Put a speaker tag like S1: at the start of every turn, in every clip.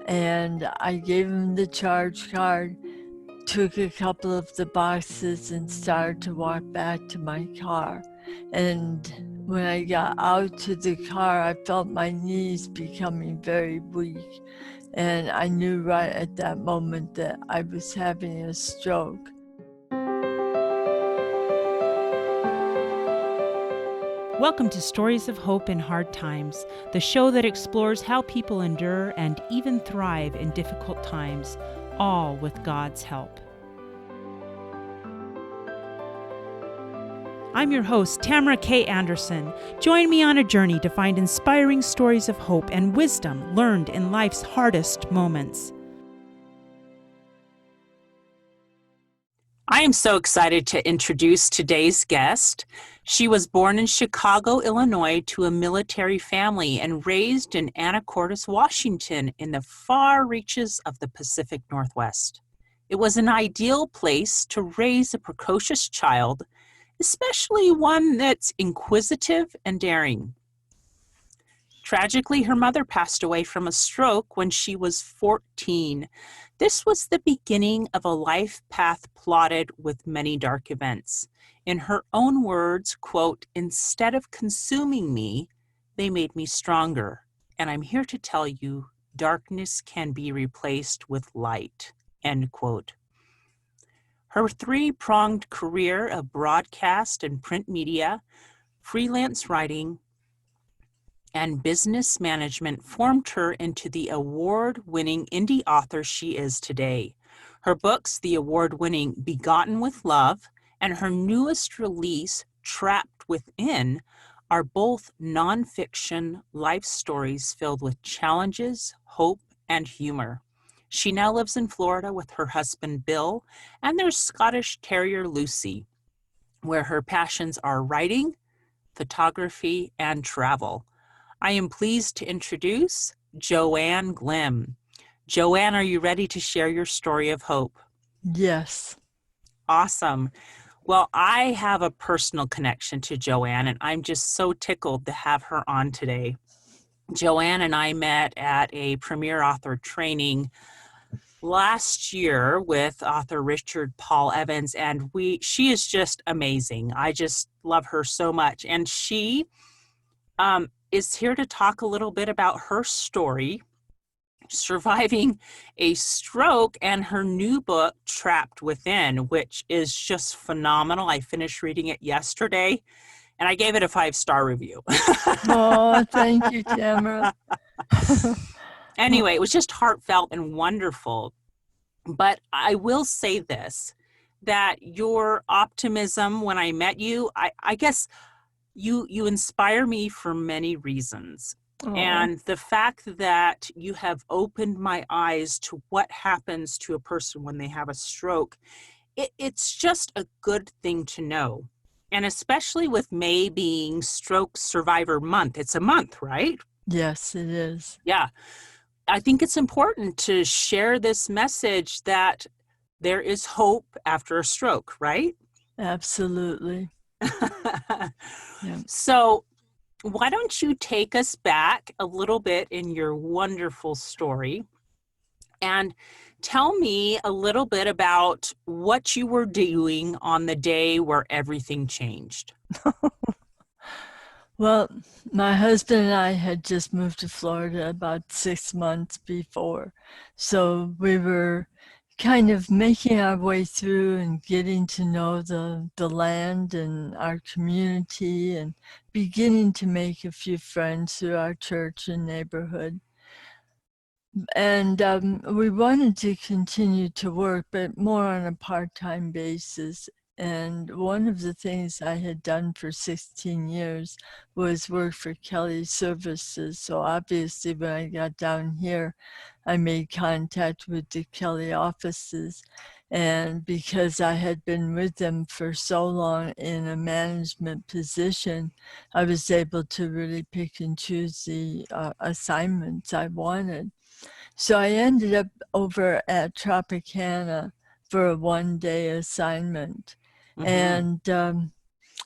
S1: And I gave him the charge card, took a couple of the boxes, and started to walk back to my car. And when I got out to the car, I felt my knees becoming very weak. And I knew right at that moment that I was having a stroke.
S2: Welcome to Stories of Hope in Hard Times, the show that explores how people endure and even thrive in difficult times, all with God's help. I'm your host, Tamara K. Anderson. Join me on a journey to find inspiring stories of hope and wisdom learned in life's hardest moments. I am so excited to introduce today's guest. She was born in Chicago, Illinois, to a military family and raised in Anacortes, Washington, in the far reaches of the Pacific Northwest. It was an ideal place to raise a precocious child, especially one that's inquisitive and daring. Tragically, her mother passed away from a stroke when she was 14. This was the beginning of a life path plotted with many dark events. In her own words, quote, "Instead of consuming me, they made me stronger. And I'm here to tell you, darkness can be replaced with light," end quote. Her three-pronged career of broadcast and print media, freelance writing, and business management formed her into the award-winning indie author she is today. Her books, the award-winning Begotten with Love, and her newest release, Trapped Within, are both nonfiction life stories filled with challenges, hope, and humor. She now lives in Florida with her husband, Bill, and their Scottish Terrier, Lucy, where her passions are writing, photography, and travel. I am pleased to introduce Ann Glim. Ann, are you ready to share your story of hope?
S1: Yes.
S2: Awesome. Well, I have a personal connection to Ann, and I'm just so tickled to have her on today. Ann and I met at a premier author training last year with author Richard Paul Evans, and she is just amazing. I just love her so much. And she is here to talk a little bit about her story, surviving a stroke, and her new book, Trapped Within, which is just phenomenal. I finished reading it yesterday, and I gave it a 5-star review.
S1: Oh, thank you, Tamara.
S2: Anyway, it was just heartfelt and wonderful. But I will say this, that your optimism when I met you, I guess you inspire me for many reasons.
S1: Oh.
S2: And the fact that you have opened my eyes to what happens to a person when they have a stroke, it's just a good thing to know. And especially with May being Stroke Survivor Month. It's a month, right?
S1: Yes, it is.
S2: Yeah. I think it's important to share this message that there is hope after a stroke, right?
S1: Absolutely.
S2: Yeah. So why don't you take us back a little bit in your wonderful story and tell me a little bit about what you were doing on the day where everything changed.
S1: Well, my husband and I had just moved to Florida about 6 months before. So we were kind of making our way through and getting to know the land and our community and beginning to make a few friends through our church and neighborhood. And we wanted to continue to work, but more on a part-time basis. And one of the things I had done for 16 years was work for Kelly Services. So obviously when I got down here, I made contact with the Kelly offices. And because I had been with them for so long in a management position, I was able to really pick and choose the assignments I wanted. So I ended up over at Tropicana for a one-day assignment. Mm-hmm. And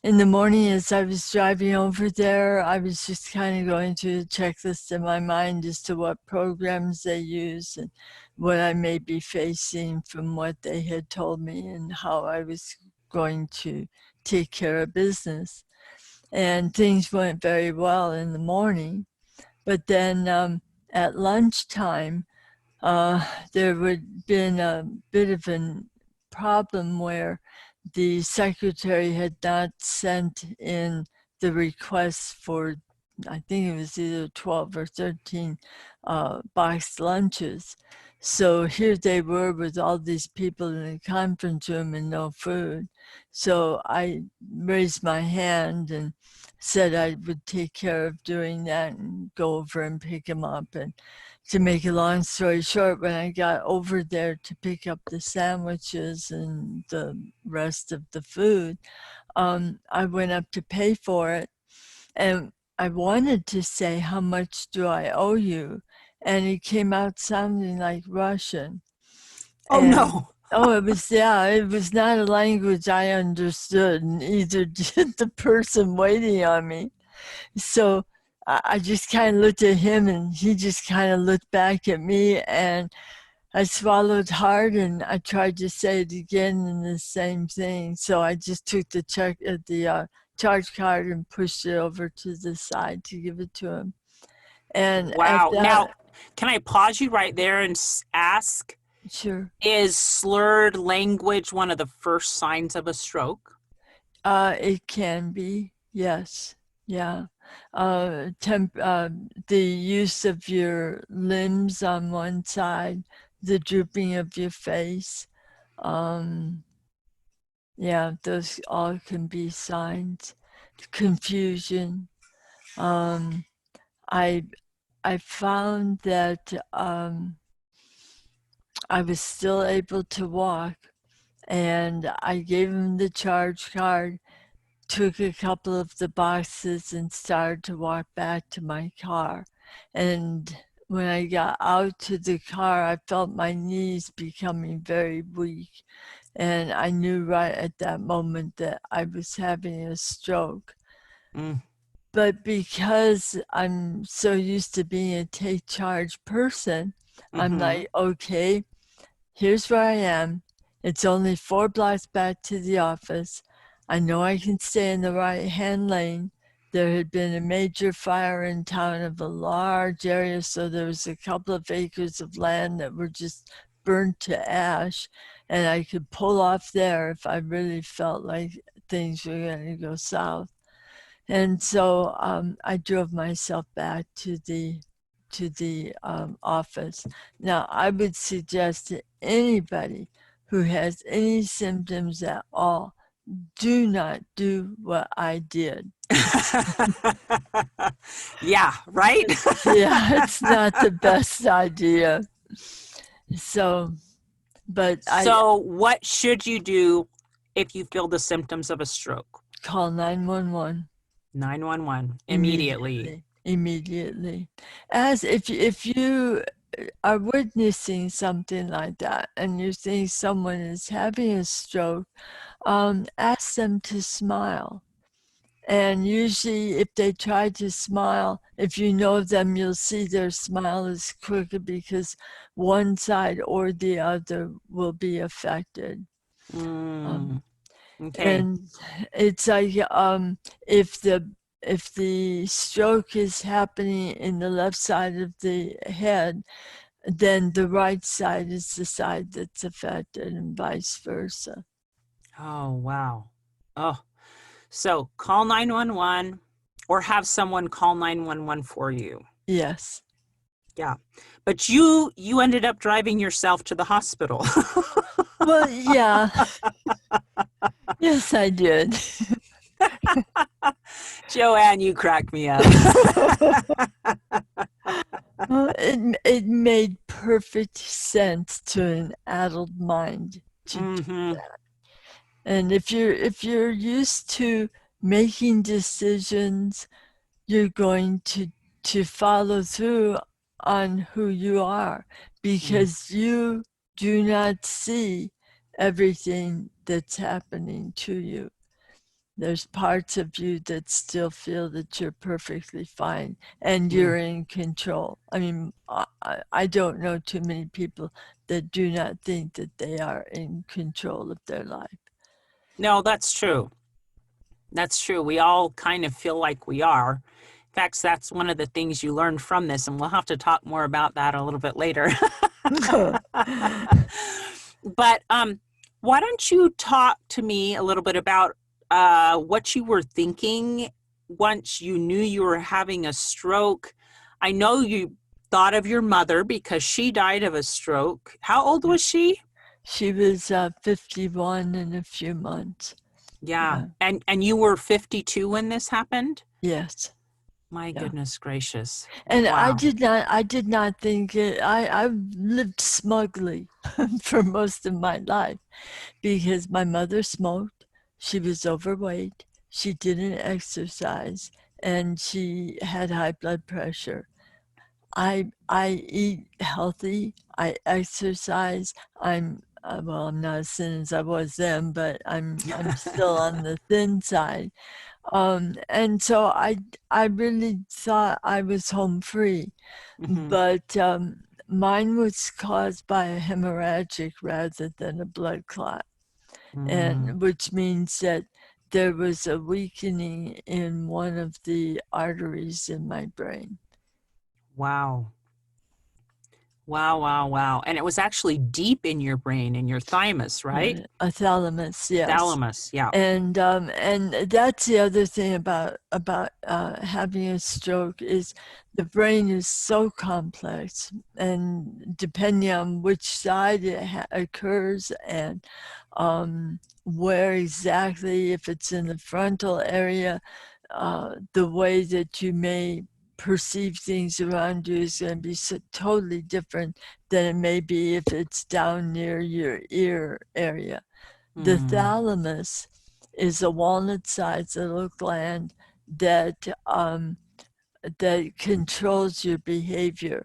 S1: in the morning as I was driving over there, I was just kind of going through the checklist in my mind as to what programs they use and what I may be facing from what they had told me and how I was going to take care of business. And things went very well in the morning. But then at lunchtime, there would been a bit of a problem where the secretary had not sent in the request for, I think it was either 12 or 13 boxed lunches. So here they were with all these people in the conference room and no food. So I raised my hand and said I would take care of doing that and go over and pick them up. And to make a long story short, when I got over there to pick up the sandwiches and the rest of the food, I went up to pay for it, and I wanted to say, "How much do I owe you?" And it came out sounding like Russian.
S2: Oh
S1: And
S2: no.
S1: oh, it was not a language I understood, and either did the person waiting on me. So I just kind of looked at him and he just kind of looked back at me, and I swallowed hard and I tried to say it again in the same thing. So I just took the check at the charge card and pushed it over to the side to give it to him. And at
S2: Wow. Now,
S1: that,
S2: can I pause you right there and ask,
S1: sure,
S2: is slurred language one of the first signs of a stroke?
S1: it can be, yes, yeah. The use of your limbs on one side, the drooping of your face, um, yeah, those all can be signs. Confusion. Um, I I found that I was still able to walk, and I gave him the charge card, took a couple of the boxes, and started to walk back to my car. And when I got out to the car, I felt my knees becoming very weak. And I knew right at that moment that I was having a stroke.
S2: Mm.
S1: But because I'm so used to being a take charge person, I'm
S2: Mm-hmm.
S1: like, okay, here's where I am. It's only 4 blocks back to the office. I know I can stay in the right hand lane. There had been a major fire in town of a large area, so there was a couple of acres of land that were just burnt to ash, and I could pull off there if I really felt like things were going to go south. And so I drove myself back to the office. Now, I would suggest to anybody who has any symptoms at all, do not do what I did.
S2: Yeah, right?
S1: Yeah, it's not the best idea. So, but I
S2: So, what should you do if you feel the symptoms of a stroke?
S1: call 911.
S2: 911 immediately.
S1: Immediately. As if you are witnessing something like that and you think someone is having a stroke, ask them to smile. And usually, if they try to smile, if you know them, you'll see their smile is crooked because one side or the other will be affected. Um,
S2: Mm, okay.
S1: and it's like if the if the stroke is happening in the left side of the head, then the right side is the side that's affected and vice versa.
S2: Oh, wow. Oh, so call 911 or have someone call 911 for you.
S1: Yes.
S2: Yeah. But you ended up driving yourself to the hospital.
S1: Well, yeah. Yes, I did.
S2: Joanne, you crack me up.
S1: Well, it made perfect sense to an adult mind to do
S2: Mm-hmm.
S1: that. And if you're used to making decisions, you're going to follow through on who you are
S2: Mm.
S1: because you do not see everything that's happening to you. There's parts of you that still feel that you're perfectly fine and
S2: Mm.
S1: you're in control. I mean, I don't know too many people that do not think that they are in control of their life.
S2: No, that's true. That's true. We all kind of feel like we are. In fact, that's one of the things you learn from this, and we'll have to talk more about that a little bit later. But why don't you talk to me a little bit about what you were thinking once you knew you were having a stroke? I know you thought of your mother because she died of a stroke. How old was she?
S1: She was 51 in a few months.
S2: Yeah.
S1: Yeah.
S2: And you were 52 when this happened?
S1: Yes.
S2: My
S1: Yeah.
S2: goodness gracious.
S1: And
S2: Wow.
S1: I did not think it, I lived smugly for most of my life because my mother smoked, she was overweight, she didn't exercise, and she had high blood pressure. I eat healthy, I exercise, well, I'm not as thin as I was then, but I'm still on the thin side. And so I really thought I was home free,
S2: Hmm.
S1: but mine was caused by a hemorrhagic rather than a blood clot,
S2: Mm.
S1: and which means that there was a weakening in one of the arteries in my brain.
S2: Wow. Wow, wow, wow. And it was actually deep in your brain, in your thymus, right?
S1: A thalamus, yes.
S2: Thalamus, yeah.
S1: And that's the other thing about having a stroke is the brain is so complex, and depending on which side it occurs and where exactly, if it's in the frontal area, the way that you may perceive things around you is going to be so totally different than it may be if it's down near your ear area. The
S2: Mm.
S1: thalamus is a walnut-sized little gland that that controls your behavior,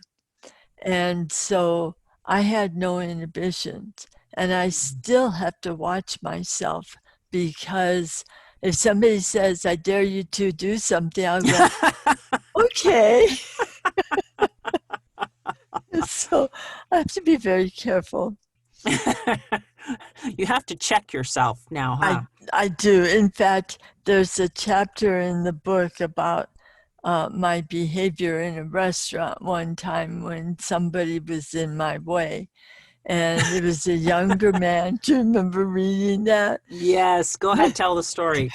S1: and so I had no inhibitions, and I still have to watch myself because if somebody says, "I dare you to do something," I'll go, "Okay." So I have to be very careful.
S2: You have to check yourself now,
S1: I
S2: huh?
S1: I do. In fact, there's a chapter in the book about my behavior in a restaurant one time when somebody was in my way, and it was a younger man. Do you remember reading that?
S2: Yes, go ahead, tell the story.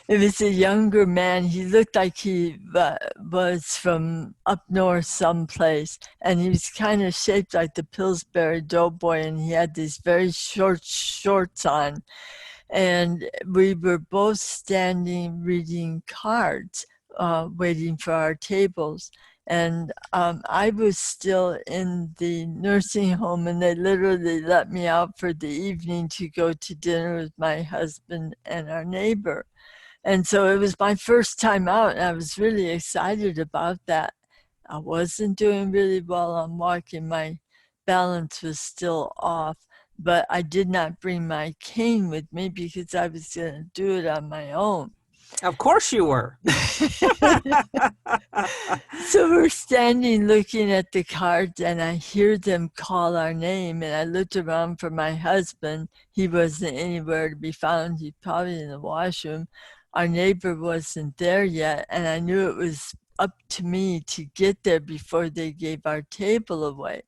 S1: It was a younger man. He looked like he was from up north someplace, and he was kind of shaped like the Pillsbury Doughboy, and he had these very short shorts on. And we were both standing reading cards, waiting for our tables. And I was still in the nursing home, and they literally let me out for the evening to go to dinner with my husband and our neighbor. And so it was my first time out, and I was really excited about that. I wasn't doing really well on walking. My balance was still off, but I did not bring my cane with me because I was going to do it on my own.
S2: Of course you were.
S1: So we're standing looking at the cards, and I hear them call our name, and I looked around for my husband. He wasn't anywhere to be found. He's probably in the washroom. Our neighbor wasn't there yet, and I knew it was up to me to get there before they gave our table away.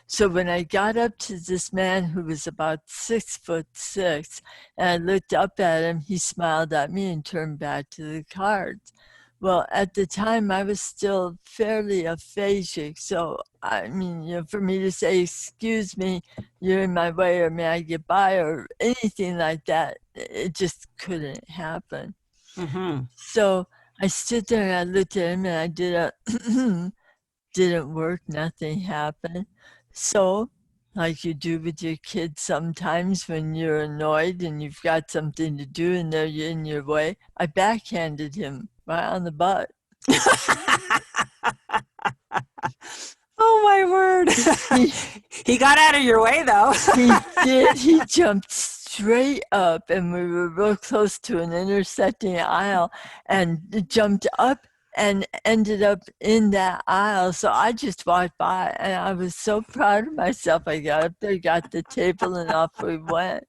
S1: So when I got up to this man who was about 6'6", and I looked up at him, he smiled at me and turned back to the cards. Well, at the time, I was still fairly aphakic, so I mean, for me to say, "Excuse me, you're in my way," or "May I get by," or anything like that, it just couldn't happen.
S2: Hmm.
S1: So I stood there and I looked at him and I did a didn't work, nothing happened. So, like you do with your kids sometimes when you're annoyed and you've got something to do and they're in your way, I backhanded him right on the butt.
S2: Oh my word.
S1: He
S2: He got out of your way though.
S1: he did. He jumped straight up, and we were real close to an intersecting aisle, and jumped up and ended up in that aisle. So I just walked by, and I was so proud of myself. I got up there, got the table, and off we went.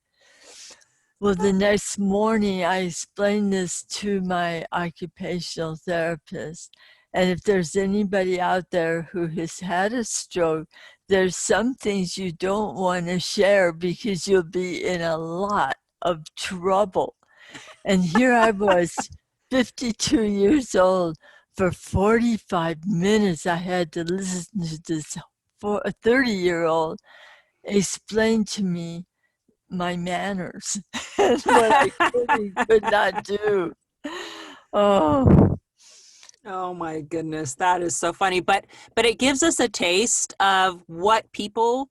S1: Well, the next morning, I explained this to my occupational therapist. And if there's anybody out there who has had a stroke, there's some things you don't want to share because you'll be in a lot of trouble. And here I was, 52 years old. For 45 minutes, I had to listen to this 30-year-old explain to me my manners and what I could and could not do. Oh,
S2: Oh my goodness, that is so funny. But it gives us a taste of what people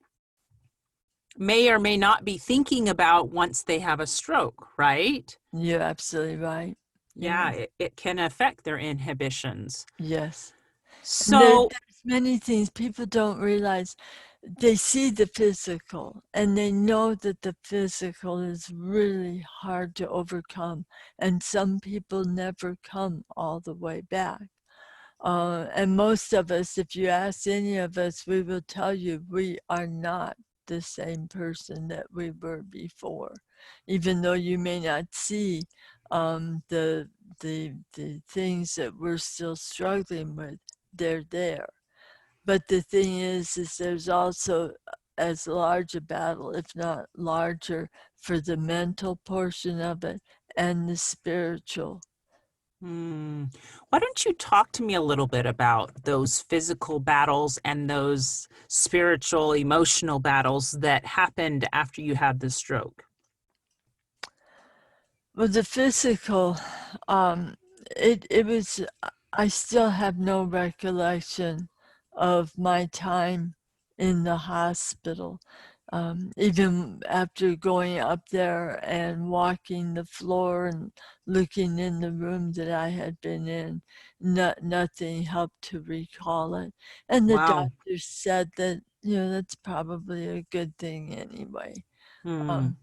S2: may or may not be thinking about once they have a stroke, right?
S1: you're absolutely right.
S2: Yeah,
S1: Yeah.
S2: it can affect their inhibitions.
S1: Yes. And
S2: So,
S1: there's many things people don't realize. They see the physical and they know that the physical is really hard to overcome. And some people never come all the way back. And most of us, if you ask any of us, we will tell you we are not the same person that we were before, even though you may not see the things that we're still struggling with. They're there. But the thing is there's also as large a battle, if not larger, for the mental portion of it and the spiritual.
S2: why don't you talk to me a little bit about those physical battles and those spiritual, emotional battles that happened after you had the stroke?
S1: Well, the physical, um, it was, I still have no recollection of my time in the hospital. Even after going up there and walking the floor and looking in the room that I had been in, nothing helped to recall it. And the
S2: Wow.
S1: doctor said that, that's probably a good thing anyway.
S2: Hmm.
S1: Um,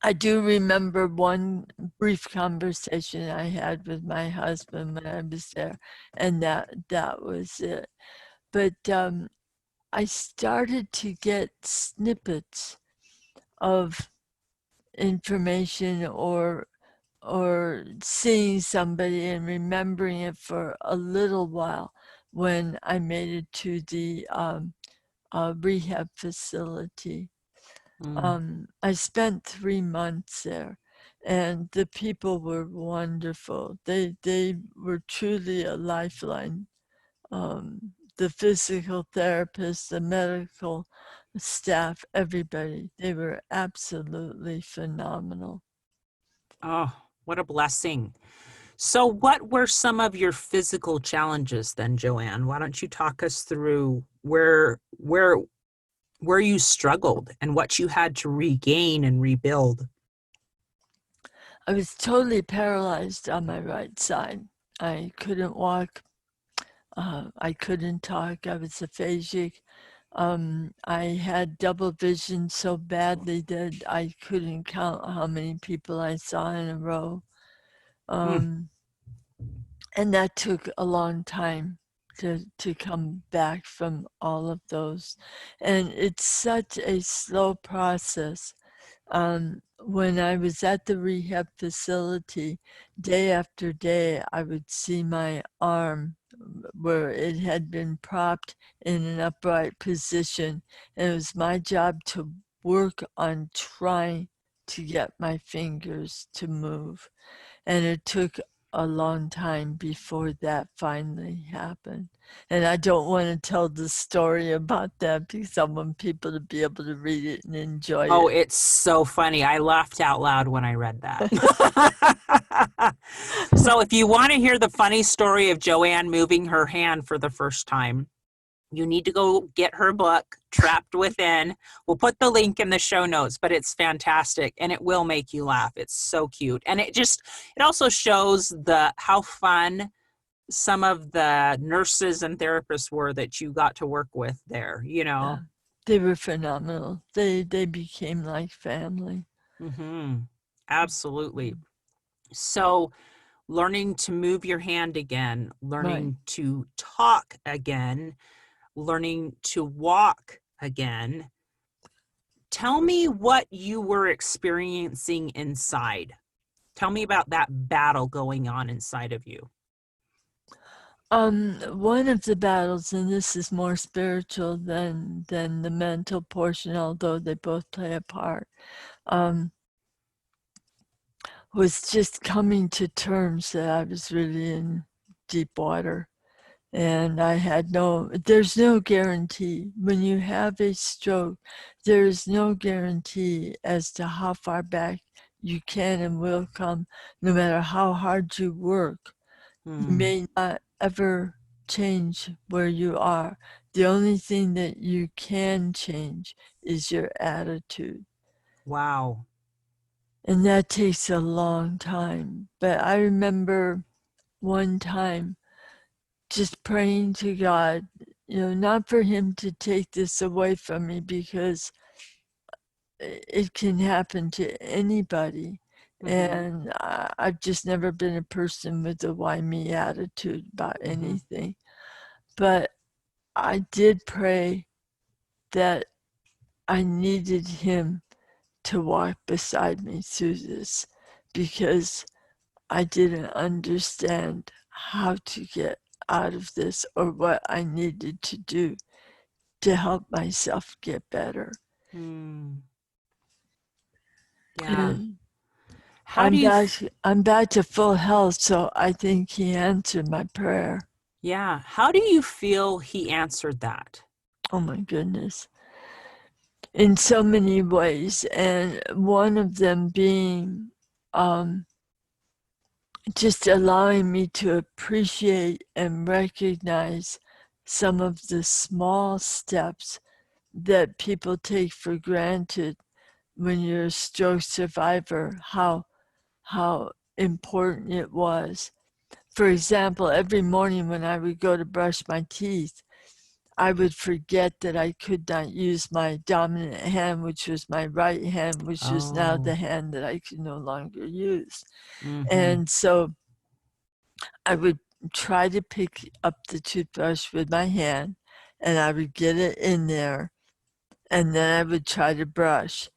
S1: I do remember one brief conversation I had with my husband when I was there, and that was it. But I started to get snippets of information or seeing somebody and remembering it for a little while when I made it to the rehab facility.
S2: Mm.
S1: I spent 3 months there, and the people were wonderful. They were truly a lifeline. The physical therapists, the medical staff, everybody, they were absolutely phenomenal.
S2: Oh, what a blessing. So, what were some of your physical challenges then, Joanne? Why don't you talk us through where you struggled and what you had to regain and rebuild?
S1: I was totally paralyzed on my right side. I couldn't walk. I couldn't talk. I was aphasic. I had double vision so badly that I couldn't count how many people I saw in a row.
S2: Mm.
S1: Um, and that took a long time to come back from all of those. And it's such a slow process. When I was at the rehab facility, day after day, I would see my arm where it had been propped in an upright position. And it was my job to work on trying to get my fingers to move. And it took a long time before that finally happened. And I don't want to tell the story about that because I want people to be able to read it and enjoy
S2: Oh,
S1: it.
S2: it's so funny. I laughed out loud when I read that. So, if you want to hear the funny story of Joanne moving her hand for the first time, you need to go get her book, Trapped Within. We'll put the link in the show notes, but it's fantastic and it will make you laugh. It's so cute. And it also shows the how fun some of the nurses and therapists were that you got to work with there, you
S1: Yeah,
S2: know.
S1: they were phenomenal. They became like family.
S2: Mm-hmm. Absolutely. So learning to move your hand again,
S1: Right.
S2: learning to talk again, learning to walk again. Tell me what you were experiencing inside. Tell me about that battle going on inside of you.
S1: One of the battles, and this is more spiritual than the mental portion, although they both play a part, um, was just coming to terms that I was really in deep water. And there's no guarantee. When you have a stroke, there is no guarantee as to how far back you can and will come, no matter how hard you work. You
S2: Hmm.
S1: may not ever change where you are. The only thing that you can change is your attitude.
S2: Wow.
S1: And that takes a long time. But I remember one time just praying to God, not for Him to take this away from me because it can happen to anybody.
S2: Mm-hmm.
S1: And I've just never been a person with a why me attitude about
S2: Mm-hmm.
S1: anything. But I did pray that I needed Him to walk beside me through this because I didn't understand how to get out of this or what I needed to do to help myself get better.
S2: Hmm. Yeah.
S1: And
S2: How do you
S1: I'm back to full health, so I think He answered my prayer.
S2: yeah, how do you feel he answered that?
S1: Oh my goodness. In so many ways, and one of them being um, just allowing me to appreciate and recognize some of the small steps that people take for granted when you're a stroke survivor, how important it was. For example, every morning when I would go to brush my teeth, I would forget that I could not use my dominant hand, which was my right hand, which was now the
S2: Oh.
S1: hand that I could no longer use.
S2: Mm-hmm.
S1: And so I would try to pick up the toothbrush with my hand and I would get it in there and then I would try to brush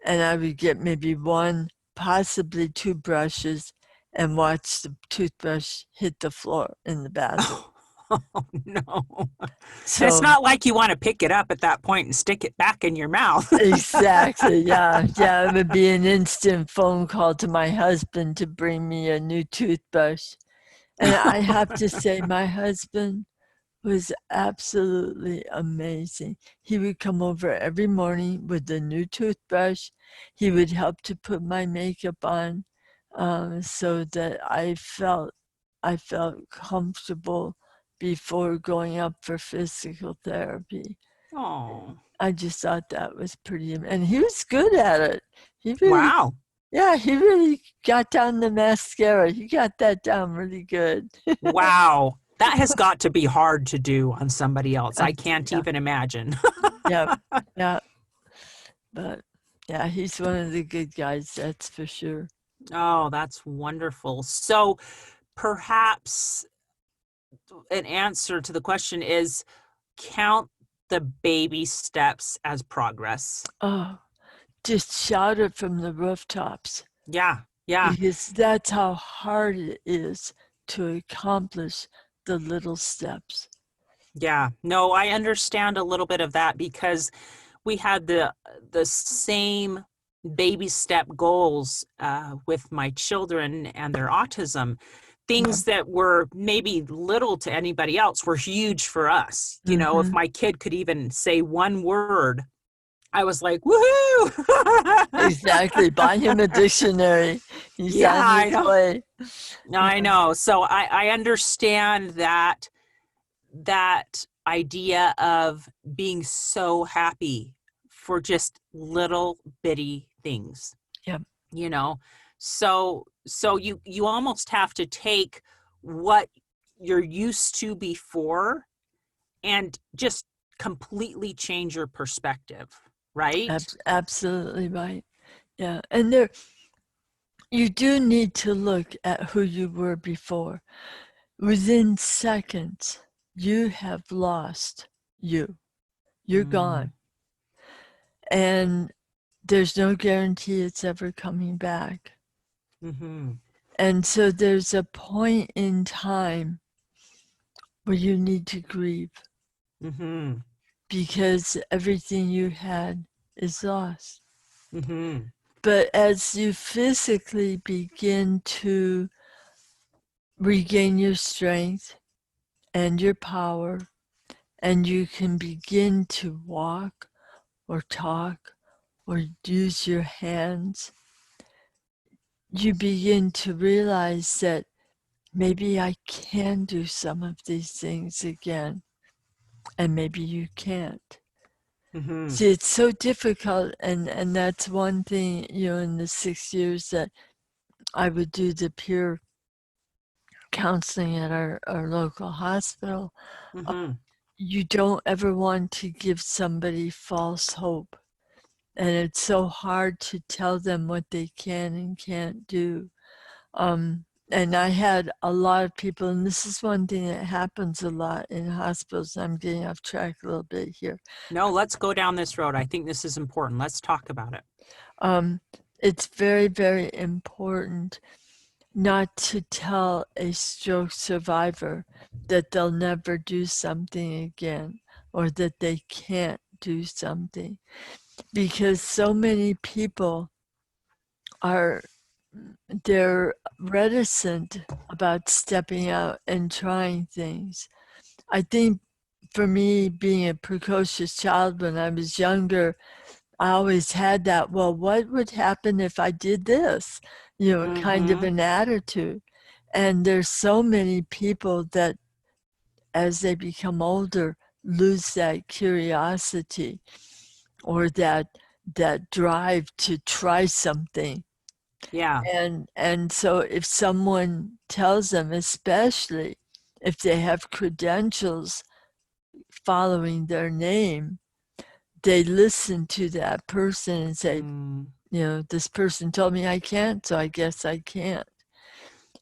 S1: and I would get maybe one, possibly two brushes and watch the toothbrush hit the floor in the bathroom.
S2: Oh, no. And it's
S1: So
S2: not like you want to pick it up at that point and stick it back in your mouth.
S1: exactly, yeah, yeah, it would be an instant phone call to my husband to bring me a new toothbrush. And I have to say, my husband was absolutely amazing. He would come over every morning with a new toothbrush. He would help to put my makeup on, so that I felt comfortable before going up for physical therapy.
S2: Oh,
S1: I just thought that was pretty, and he was good at it. He really,
S2: wow.
S1: yeah, he really got down the mascara. He got that down really good.
S2: Wow. That has got to be hard to do on somebody else. I can't
S1: Yeah,
S2: even imagine.
S1: yeah, yeah. But yeah, he's one of the good guys, that's for sure.
S2: Oh, that's wonderful. So perhaps an answer to the question is count the baby steps as progress.
S1: Oh, just shout it from the rooftops
S2: Yeah, yeah,
S1: because that's how hard it is to accomplish the little steps.
S2: yeah. No, I understand a little bit of that because we had the same baby step goals with my children and their autism.
S1: Yeah.
S2: Things that were maybe little to anybody else were huge for us. You know, if
S1: Mm-hmm.
S2: my kid could even say one word, I was like, woohoo!
S1: Exactly. Buy him a dictionary. He's
S2: Yeah,
S1: on
S2: I
S1: his
S2: know.
S1: way.
S2: I
S1: Yeah.
S2: know. So I understand that idea of being so happy for just little bitty things,
S1: Yep.
S2: you know. So you almost have to take what you're used to before and just completely change your perspective, right?
S1: Absolutely right. Yeah. And there, you do need to look at who you were before. Within seconds, you have lost you. You're
S2: Mm,
S1: gone. And there's no guarantee it's ever coming back.
S2: mm-hmm,
S1: And so there's a point in time where you need to grieve
S2: mm-hmm,
S1: because everything you had is lost.
S2: mm-hmm,
S1: But as you physically begin to regain your strength and your power, and you can begin to walk or talk or use your hands, you begin to realize that maybe I can do some of these things again, and maybe you can't.
S2: mm-hmm.
S1: See, it's so difficult, and that's one thing, in the 6 years that I would do the peer counseling at our local hospital, uh,
S2: Mm-hmm.
S1: you don't ever want to give somebody false hope. And it's so hard to tell them what they can and can't do. And I had a lot of people, and this is one thing that happens a lot in hospitals. I'm getting off track a little bit here.
S2: No, let's go down this road. I think this is important. Let's talk about it.
S1: Um, it's very, very important not to tell a stroke survivor that they'll never do something again or that they can't do something, because so many people are they're reticent about stepping out and trying things. I think for me, being a precocious child when I was younger, I always had that, well, what would happen if I did this? Kind of
S2: Mm-hmm.
S1: an attitude. And there's so many people that, as they become older, lose that curiosity or that drive to try something.
S2: Yeah.
S1: And so if someone tells them, especially if they have credentials following their name, they listen to that person and say,
S2: Mm.
S1: this person told me I can't, so I guess I can't.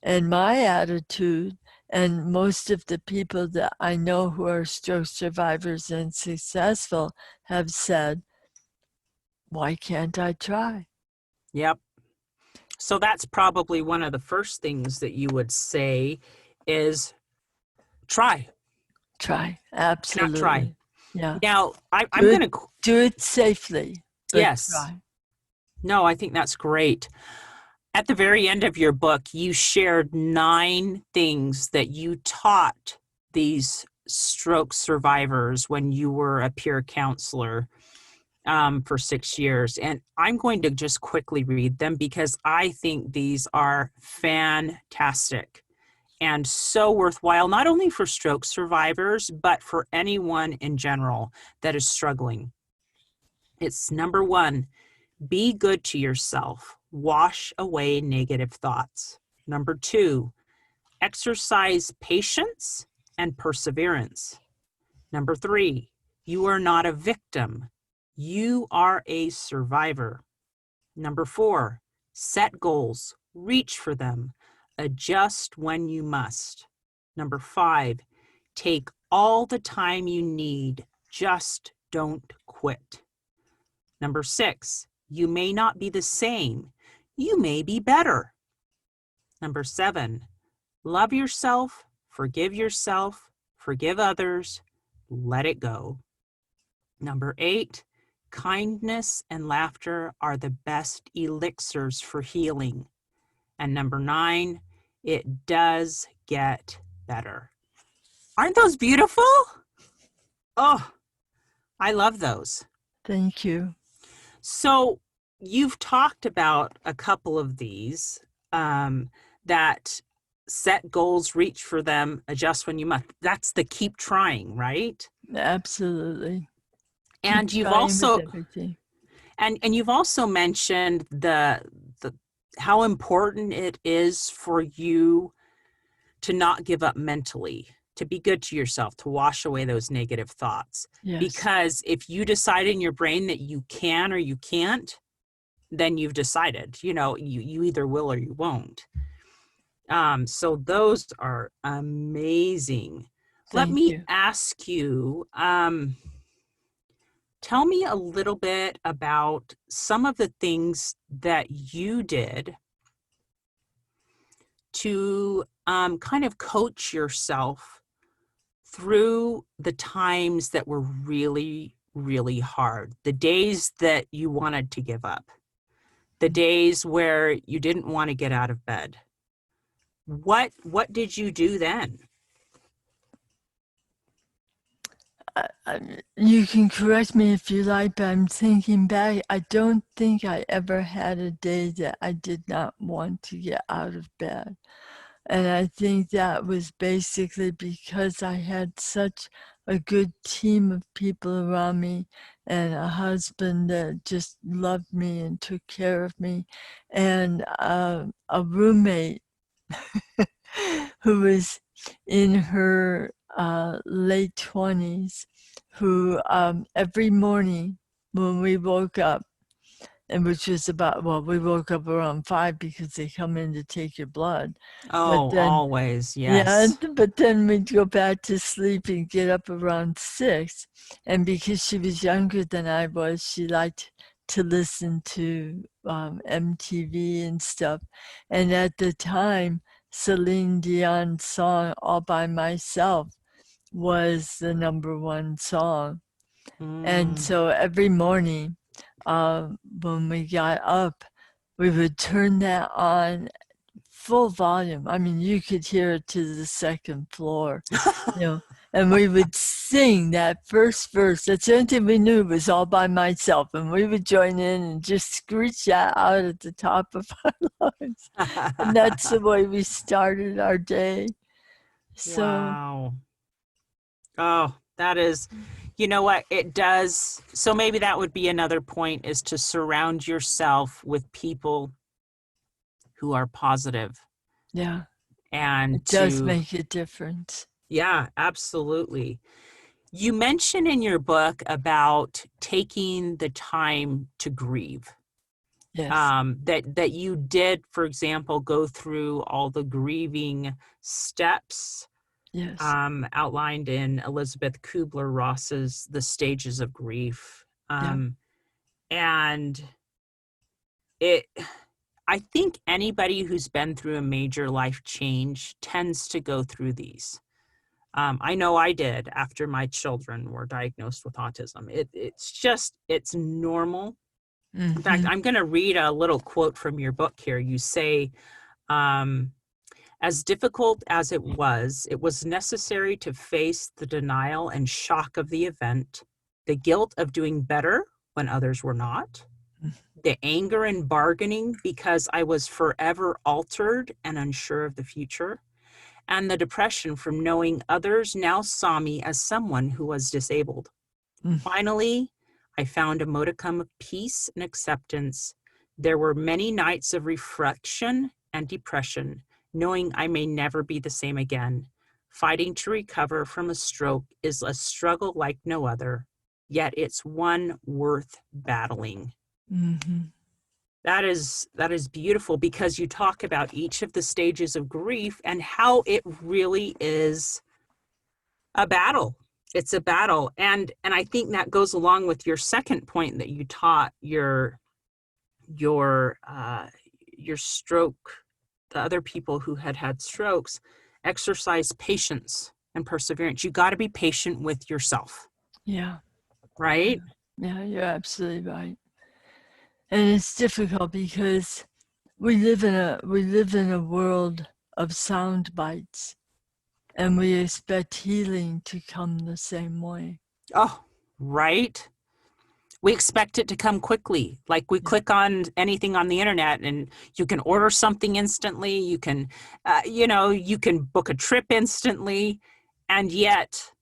S1: And my attitude, and most of the people that I know who are stroke survivors and successful have said, why can't I try?
S2: Yep. So that's probably one of the first things that you would say is try.
S1: Try.
S2: Why not try?
S1: Absolutely. Yeah.
S2: Now, I'm
S1: Do
S2: going
S1: it,
S2: to,
S1: do it safely, but
S2: yes.
S1: try.
S2: No, I think that's great. At the very end of your book, you shared 9 things that you taught these stroke survivors when you were a peer counselor for 6 years. And I'm going to just quickly read them because I think these are fantastic and so worthwhile, not only for stroke survivors, but for anyone in general that is struggling. It's number 1, be good to yourself. Wash away negative thoughts. Number 2, exercise patience and perseverance. Number 3, you are not a victim. You are a survivor. Number 4, set goals, reach for them, adjust when you must. Number 5, take all the time you need, just don't quit. Number 6, you may not be the same, you may be better. Number 7, love yourself, forgive others, let it go. Number 8, kindness and laughter are the best elixirs for healing. And number 9, it does get better. Aren't those beautiful? Oh, I love those.
S1: Thank you.
S2: So you've talked about a couple of these that set goals, reach for them, adjust when you must. That's the keep trying, right?
S1: Absolutely. Keep
S2: And you've
S1: trying with
S2: also
S1: everything.
S2: and you've also mentioned the how important it is for you to not give up mentally, to be good to yourself, to wash away those negative thoughts.
S1: Yes.
S2: Because if you decide in your brain that you can or you can't, then you've decided, you either will or you won't. So those are amazing. Let
S1: Thank
S2: me
S1: you.
S2: ask you, tell me a little bit about some of the things that you did to kind of coach yourself through the times that were really, really hard, the days that you wanted to give up, the days where you didn't want to get out of bed. What did you do then?
S1: You can correct me if you like, but I'm thinking back. I don't think I ever had a day that I did not want to get out of bed. And I think that was basically because I had such a good team of people around me and a husband that just loved me and took care of me, and a roommate who was in her late 20s, who every morning when we woke up, and which was about, well, we woke up around 5 because they come in to take your blood. But
S2: Oh,
S1: then,
S2: always,
S1: yeah,
S2: yes.
S1: but then we'd go back to sleep and get up around 6. And because she was younger than I was, she liked to listen to MTV and stuff. And at the time, Celine Dion's song All by Myself was the number one song. And
S2: Mm.
S1: so every morning, when we got up, we would turn that on full volume. I mean, you could hear it to the second floor, you know, and we would sing that first verse. That's the only thing we knew was All by Myself. And we would join in and just screech that out at the top of our lungs. And that's the way we started our day. So,
S2: Wow. Oh, that is, you know what? It does. So maybe that would be another point, is to surround yourself with people who are positive
S1: yeah,
S2: and
S1: it does
S2: to,
S1: make a difference.
S2: yeah, absolutely. You mention in your book about taking the time to grieve.
S1: Yes,
S2: That you did, for example, go through all the grieving steps
S1: yes,
S2: outlined in Elizabeth Kubler-Ross's The Stages of Grief.
S1: yeah,
S2: And it, I think anybody who's been through a major life change tends to go through these. I know I did after my children were diagnosed with autism. It's normal. In fact,
S1: mm-hmm,
S2: I'm going to read a little quote from your book here. You say, um, as difficult as it was necessary to face the denial and shock of the event, the guilt of doing better when others were not, the anger and bargaining because I was forever altered and unsure of the future, and the depression from knowing others now saw me as someone who was disabled.
S1: mm,
S2: Finally, I found a modicum of peace and acceptance. There were many nights of reflection and depression, knowing I may never be the same again. Fighting to recover from a stroke is a struggle like no other, yet it's one worth battling.
S1: mm-hmm,
S2: That is beautiful, because you talk about each of the stages of grief and how it really is a battle. It's a battle. And I think that goes along with your second point that you taught your stroke, the other people who had strokes. Exercise patience and perseverance. You got to be patient with yourself,
S1: yeah,
S2: right?
S1: yeah, you're absolutely right. And it's difficult because we live in a world of sound bites, and we expect healing to come the same way.
S2: Oh, right. We expect it to come quickly. Like we
S1: Yeah,
S2: click on anything on the internet and you can order something instantly. You can, you can book a trip instantly. And yet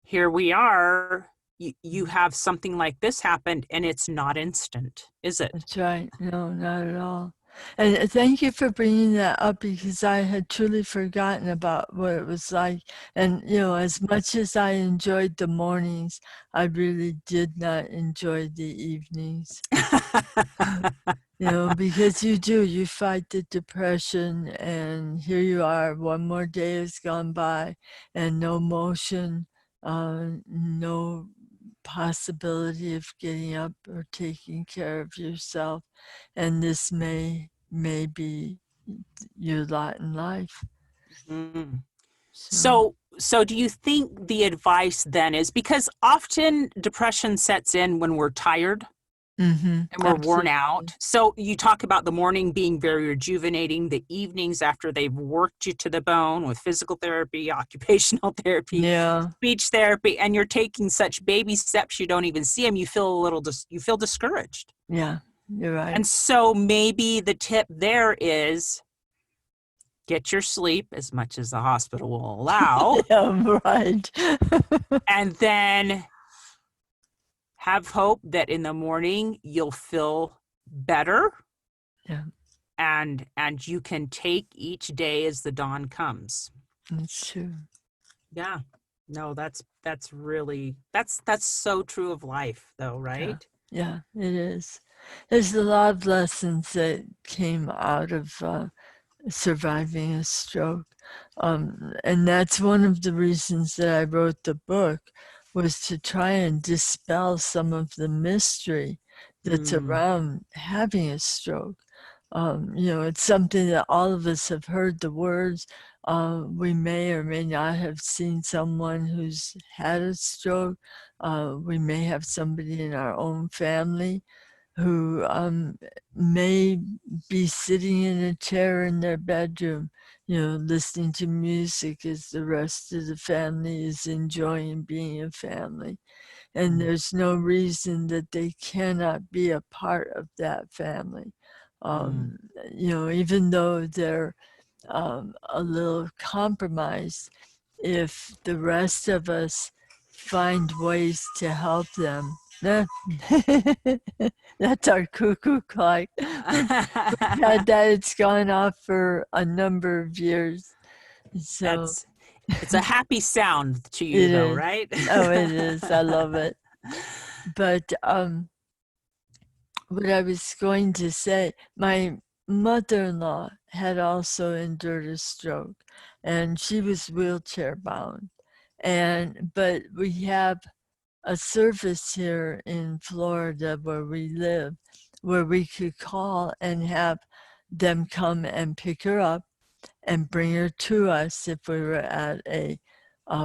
S2: here we are, you
S1: mm,
S2: have something like this happen and it's not instant, is it?
S1: that's right. No, not at all. And thank you for bringing that up because I had truly forgotten about what it was like. And, as much as I enjoyed the mornings, I really did not enjoy the evenings. Because you fight the depression, and here you are, one more day has gone by, and no motion, no possibility of getting up or taking care of yourself, and this may be your lot in life.
S2: Mm.
S1: So,
S2: So do you think the advice then is, because often depression sets in when we're tired and we're worn
S1: absolutely.
S2: out. So you talk about the morning being very rejuvenating, the evenings after they've worked you to the bone with physical therapy, occupational therapy,
S1: Yeah,
S2: speech therapy, and you're taking such baby steps you don't even see them. You feel a little you feel discouraged.
S1: yeah, you're right.
S2: And so maybe the tip there is get your sleep as much as the hospital will allow,
S1: Yeah, right.
S2: and then have hope that in the morning you'll feel better,
S1: Yeah,
S2: and you can take each day as the dawn comes.
S1: that's true.
S2: Yeah. No, that's really that's so true of life though,
S1: Yeah,
S2: right?
S1: yeah, it is. There's a lot of lessons that came out of surviving a stroke. And that's one of the reasons that I wrote the book, was to try and dispel some of the mystery that's
S2: Mm,
S1: around having a stroke. It's something that all of us have heard the words. We may or may not have seen someone who's had a stroke. We may have somebody in our own family who may be sitting in a chair in their bedroom, listening to music as the rest of the family is enjoying being a family. And
S2: mm,
S1: there's no reason that they cannot be a part of that family.
S2: mm.
S1: Um, Even though they're a little compromised, if the rest of us find ways to help them. That, that's our cuckoo clock. We've had that. It's gone off for a number of years. So
S2: That's it's a happy sound to you
S1: it
S2: though,
S1: is.
S2: right?
S1: Oh, it is. I love it. But what I was going to say, my mother-in-law had also endured a stroke, and she was wheelchair bound. But we have a service here in Florida where we live, where we could call and have them come and pick her up and bring her to us if we were at a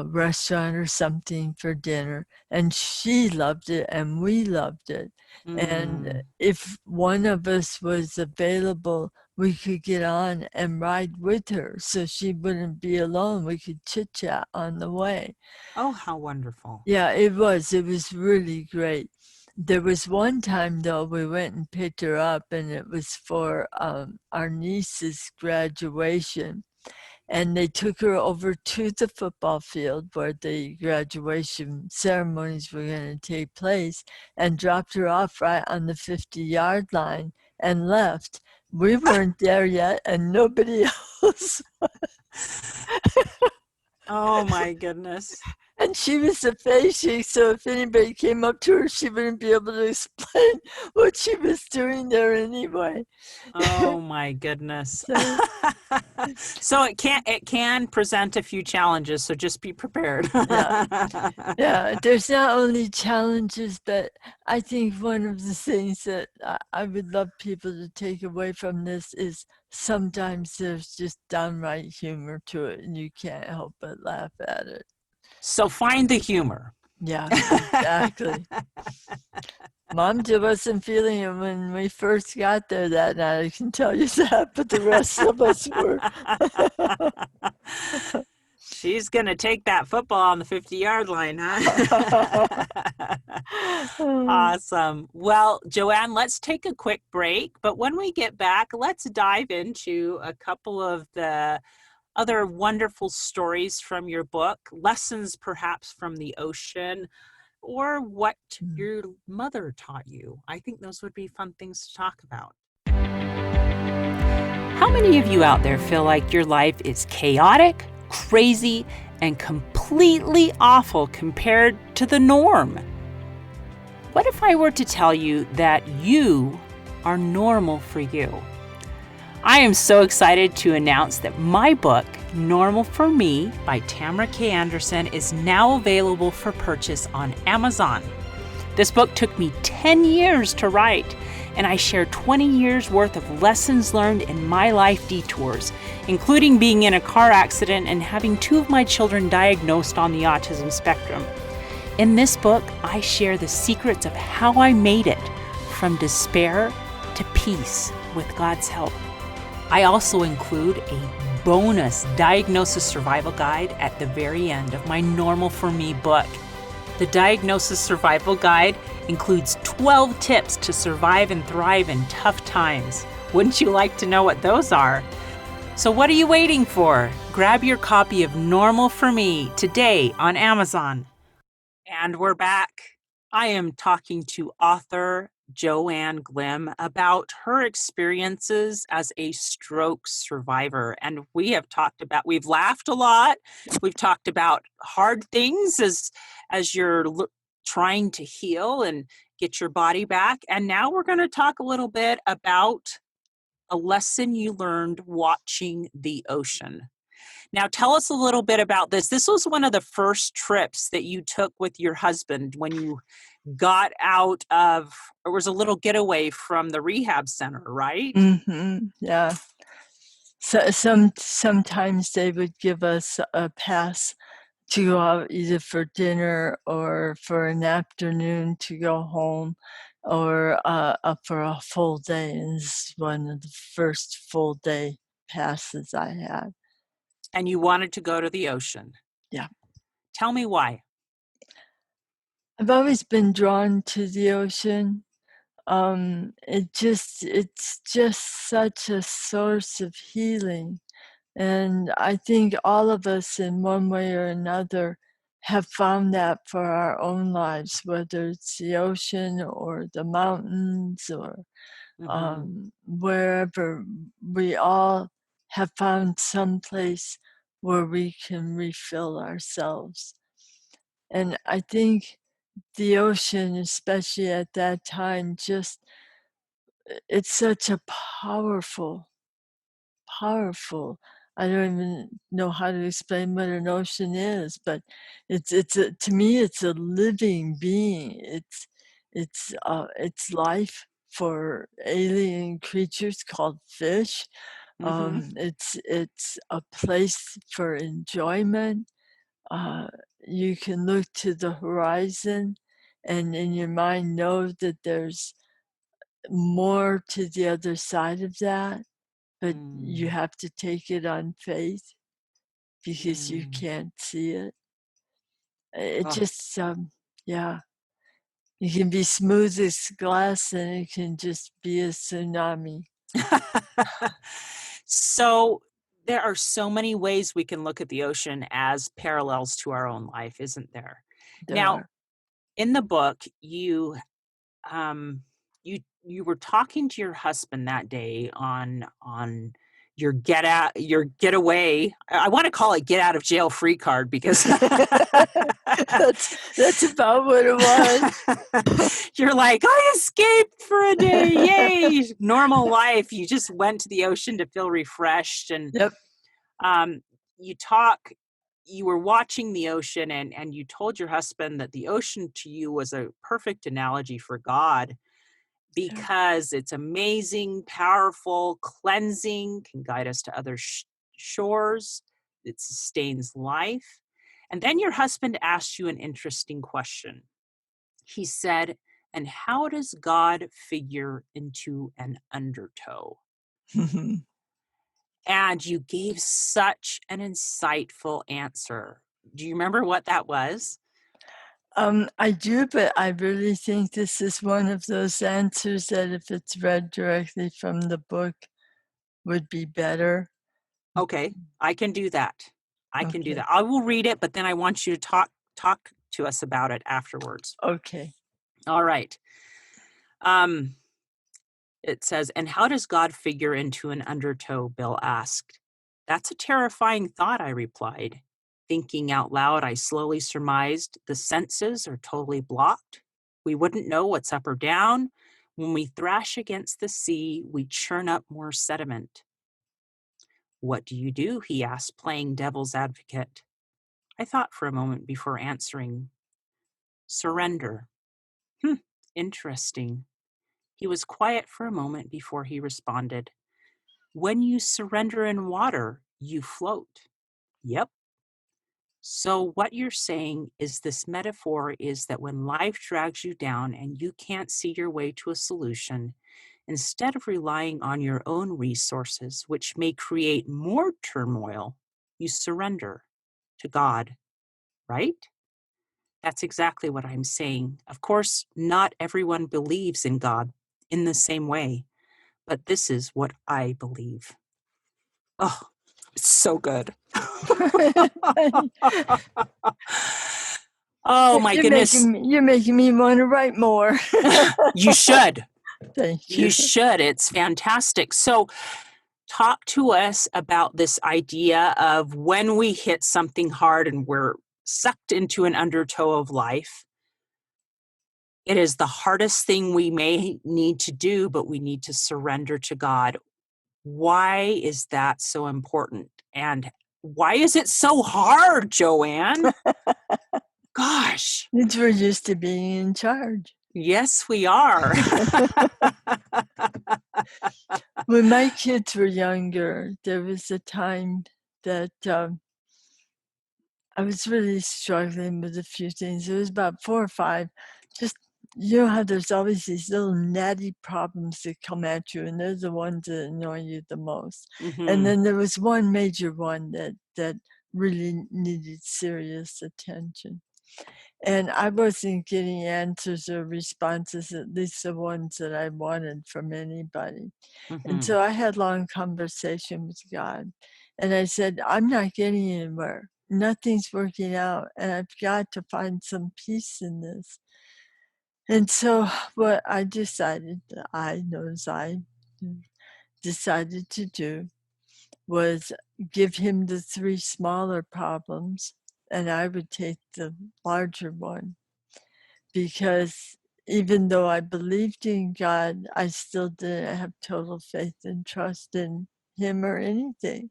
S1: restaurant or something for dinner. And she loved it and we loved it. And
S2: Mm.
S1: if one of us was available, we could get on and ride with her so she wouldn't be alone. We could chit chat on the way.
S2: Oh, how wonderful.
S1: Yeah, it was. It was really great. There was one time though we went and picked her up, and it was for our niece's graduation, and they took her over to the football field where the graduation ceremonies were going to take place, and dropped her off right on the 50-yard line and left. We weren't there yet, and nobody else.
S2: Oh my goodness.
S1: And she was a face, so if anybody came up to her, she wouldn't be able to explain what she was doing there anyway.
S2: Oh my goodness.
S1: So,
S2: So it can present a few challenges, so just be prepared.
S1: yeah, yeah, there's not only challenges, but I think one of the things that I would love people to take away from this is sometimes there's just downright humor to it, and you can't help but laugh at it.
S2: So find the humor.
S1: Yeah, exactly. Mom wasn't feeling it when we first got there that night, I can tell you that, but the rest of us were.
S2: She's going to take that football on the 50-yard line, huh? Awesome. Well, Joanne, let's take a quick break. But when we get back, let's dive into a couple of the other wonderful stories from your book, lessons perhaps from the ocean, or what your mother taught you. I think those would be fun things to talk about. How many of you out there feel like your life is chaotic, crazy, and completely awful compared to the norm? What if I were to tell you that you are normal for you? I am so excited to announce that my book, Normal for Me by Tamara K. Anderson, is now available for purchase on Amazon. This book took me 10 years to write, and I share 20 years worth of lessons learned in my life detours, including being in a car accident and having 2 of my children diagnosed on the autism spectrum. In this book, I share the secrets of how I made it from despair to peace with God's help. I also include a bonus diagnosis survival guide at the very end of my Normal for Me book. The Diagnosis Survival Guide includes 12 tips to survive and thrive in tough times. Wouldn't you like to know what those are? So what are you waiting for? Grab your copy of Normal for Me today on Amazon. And we're back. I am talking to author Ann Glim about her experiences as a stroke survivor. And we've laughed a lot. We've talked about hard things as you're trying to heal and get your body back. And now we're going to talk a little bit about a lesson you learned watching the ocean. Now, tell us a little bit about this. This was one of the first trips that you took with your husband when you got out of, or was a little getaway from the rehab center, right?
S1: Mm-hmm. Yeah. So sometimes they would give us a pass to go out either for dinner or for an afternoon to go home, or up for a full day. And this is one of the first full day passes I had.
S2: And you wanted to go to the ocean.
S1: Yeah.
S2: Tell me why.
S1: I've always been drawn to the ocean. It's just such a source of healing. And I think all of us in one way or another have found that for our own lives, whether it's the ocean or the mountains or
S2: Mm-hmm.
S1: wherever. We all have found some place where we can refill ourselves. And I think the ocean, especially at that time, just it's such a powerful. I don't even know how to explain what an ocean is, but to me it's a living being. It's life for alien creatures called fish.
S2: Mm-hmm.
S1: It's a place for enjoyment. Uh, you can look to the horizon and in your mind know that there's more to the other side of that, but you
S2: Mm.
S1: have to take it on faith because you
S2: Mm.
S1: can't see it. It
S2: Oh.
S1: just, yeah, you can be smooth as glass and it can just be a tsunami.
S2: So there are so many ways we can look at the ocean as parallels to our own life, isn't there?
S1: There
S2: Now,
S1: are.
S2: in the book, um you were talking to your husband that day on your getaway. I want to call it get out of jail free card because
S1: That's about what it was.
S2: you're like, I escaped for a day, yay, normal life. You just went to the ocean to feel refreshed. And
S1: Yep.
S2: um you talk you were watching the ocean, and you told your husband that the ocean to you was a perfect analogy for God
S1: Yeah.
S2: because it's amazing, powerful, cleansing, can guide us to other shores. It sustains life. And then your husband asked you an interesting question. He said, and how does God figure into an undertow? And you gave such an insightful answer. Do you remember what that was?
S1: I do, but I really think this is one of those answers that if it's read directly from the book would be better.
S2: Okay, I can do that. I can do
S1: Okay.
S2: that. I will read it, but then I want you to talk to us about it afterwards.
S1: Okay.
S2: All right. Um, it says, and how does God figure into an undertow? Bill asked. That's a terrifying thought, I replied. Thinking out loud, I slowly surmised the senses are totally blocked. We wouldn't know what's up or down. When we thrash against the sea, we churn up more sediment. What do you do? He asked, playing devil's advocate. I thought for a moment before answering. Surrender. Interesting. He was quiet for a moment before he responded. When you surrender in water, you float. Yep. So what you're saying is this metaphor is that when life drags you down and you can't see your way to a solution, instead of relying on your own resources, which may create more turmoil, you surrender to God, right? That's exactly what I'm saying. Of course, not everyone believes in God in the same way, but this is what I believe. Oh, it's so good. Oh my goodness.
S1: You're making me want to write more.
S2: You should.
S1: Thank
S2: You
S1: you.
S2: should. It's fantastic. So, talk to us about this idea of when we hit something hard and we're sucked into an undertow of life. It is the hardest thing we may need to do, but we need to surrender to God. Why is that so important? And why is it so hard, Joanne? Gosh.
S1: It's we're used to being in charge.
S2: Yes, we are.
S1: When my kids were younger, there was a time that I was really struggling with a few things. It was about 4 or 5. Just, you know how there's always these little natty problems that come at you, and they're the ones that annoy you the most. And then there was one major one that really needed serious attention. And I wasn't getting answers or responses, at least the ones that I wanted from anybody. And so I had long conversation with God. And I said, I'm not getting anywhere. Nothing's working out. And I've got to find some peace in this. And so what I decided to do was give him the 3 smaller problems, and I would take the larger one. Because even though I believed in God, I still didn't have total faith and trust in him or anything.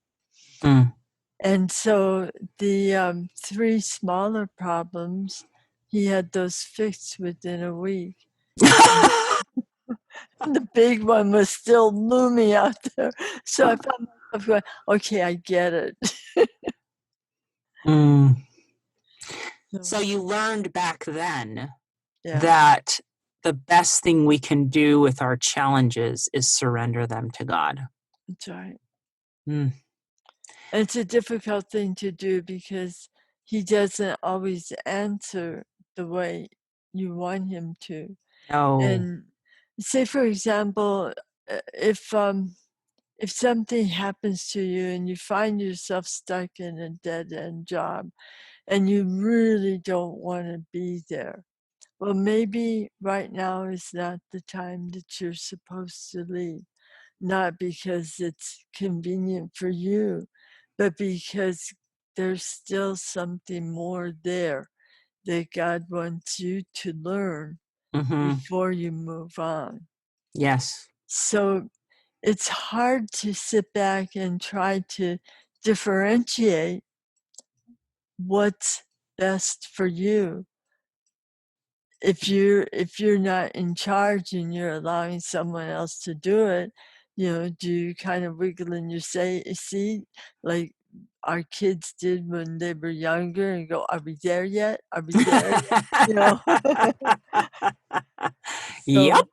S1: And so the 3 smaller problems, he had those fixed within a week. And the big one was still looming out there. So I found myself going, okay, I get it.
S2: So you learned back then
S1: Yeah,
S2: that the best thing we can do with our challenges is surrender them to God.
S1: that's right.
S2: Mm.
S1: It's a difficult thing to do because he doesn't always answer the way you want him to.
S2: No.
S1: And say, for example, if something happens to you and you find yourself stuck in a dead-end job and you really don't want to be there, well, maybe right now is not the time that you're supposed to leave. Not because it's convenient for you, but because there's still something more there that God wants you to learn before you move on.
S2: Yes.
S1: So it's hard to sit back and try to differentiate what's best for you if you're not in charge and you're allowing someone else to do it. Do you kind of wiggle in your seat like our kids did when they were younger and go, are we there yet? Are we there yet? You know?
S2: Yep.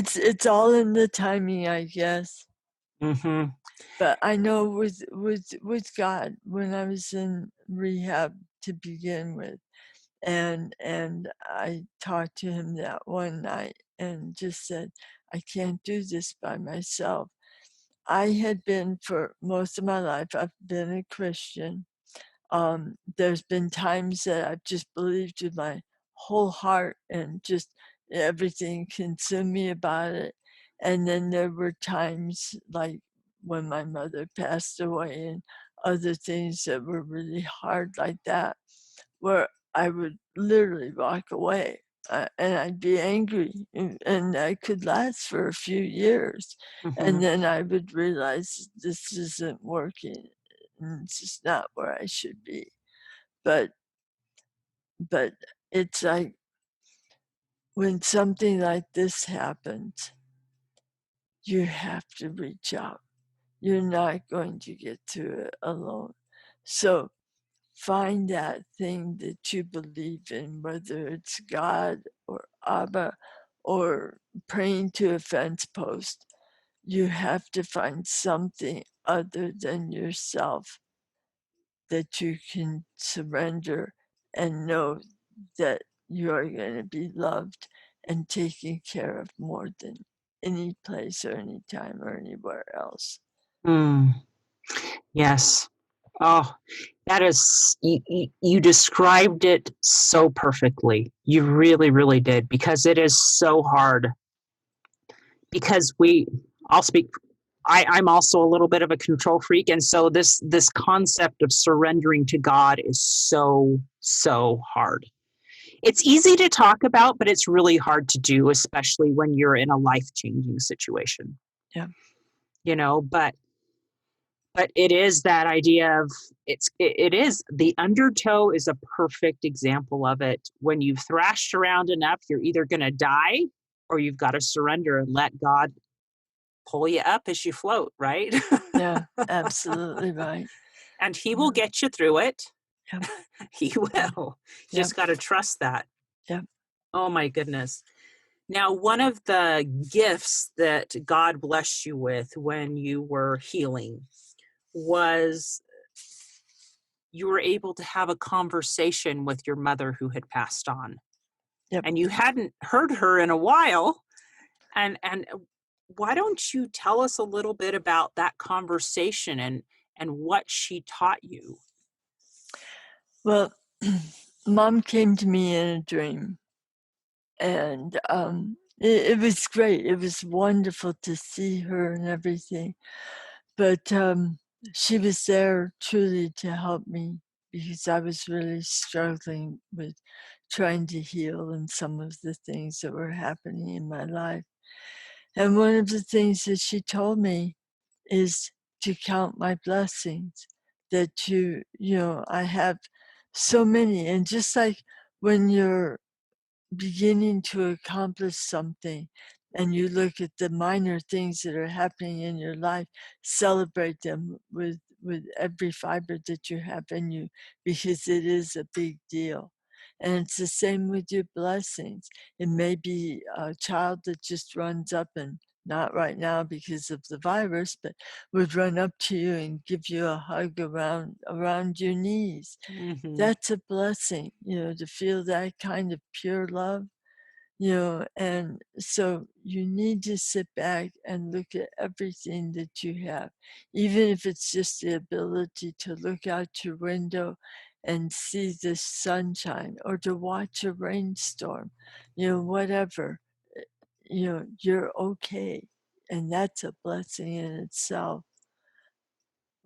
S1: So it's all in the timing, I guess. But I know with God, when I was in rehab to begin with, and I talked to him that one night and just said, I can't do this by myself. I had been, for most of my life, I've been a Christian. There's been times that I've just believed with my whole heart and just everything consumed me about it. And then there were times like when my mother passed away and other things that were really hard like that, where I would literally walk away, and I'd be angry, and I could last for a few years. And
S2: Mm-hmm.
S1: then I would realize this isn't working, and it's just not where I should be. But but it's like when something like this happens, you have to reach out. You're not going to get through it alone. So find that thing that you believe in, whether it's God or Abba or praying to a fence post. You have to find something other than yourself that you can surrender and know that you are going to be loved and taken care of more than any place or any time or anywhere else.
S2: Mm. Yes. Oh, that is, you described it so perfectly. You really, really did, because it is so hard. Because I'll speak, I'm also a little bit of a control freak. And so this concept of surrendering to God is so, so hard. It's easy to talk about, but it's really hard to do, especially when you're in a life-changing situation.
S1: Yeah.
S2: You know, but it is that idea of it is the undertow is a perfect example of it. When you've thrashed around enough, you're either going to die or you've got to surrender and let God pull you up as you float, right?
S1: Yeah, absolutely right.
S2: And he will
S1: Yeah.
S2: get you through it.
S1: Yep.
S2: He
S1: Yeah.
S2: will. You
S1: Yep.
S2: just got to trust that.
S1: Yep.
S2: Oh my goodness. Now, one of the gifts that God blessed you with when you were healing was you were able to have a conversation with your mother who had passed on.
S1: Yep.
S2: And you hadn't heard her in a while. And why don't you tell us a little bit about that conversation and what she taught you?
S1: Well, mom came to me in a dream, and it was great. It was wonderful to see her and everything. But she was there truly to help me because I was really struggling with trying to heal and some of the things that were happening in my life. And one of the things that she told me is to count my blessings, that I have so many. And just like when you're beginning to accomplish something and you look at the minor things that are happening in your life, celebrate them with every fiber that you have in you, because it is a big deal. And it's the same with your blessings. It may be a child that just runs up, and not right now because of the virus, but would run up to you and give you a hug around your knees.
S2: Mm-hmm.
S1: That's a blessing, to feel that kind of pure love, and so you need to sit back and look at everything that you have, even if it's just the ability to look out your window and see the sunshine, or to watch a rainstorm, whatever, you're okay. And that's a blessing in itself.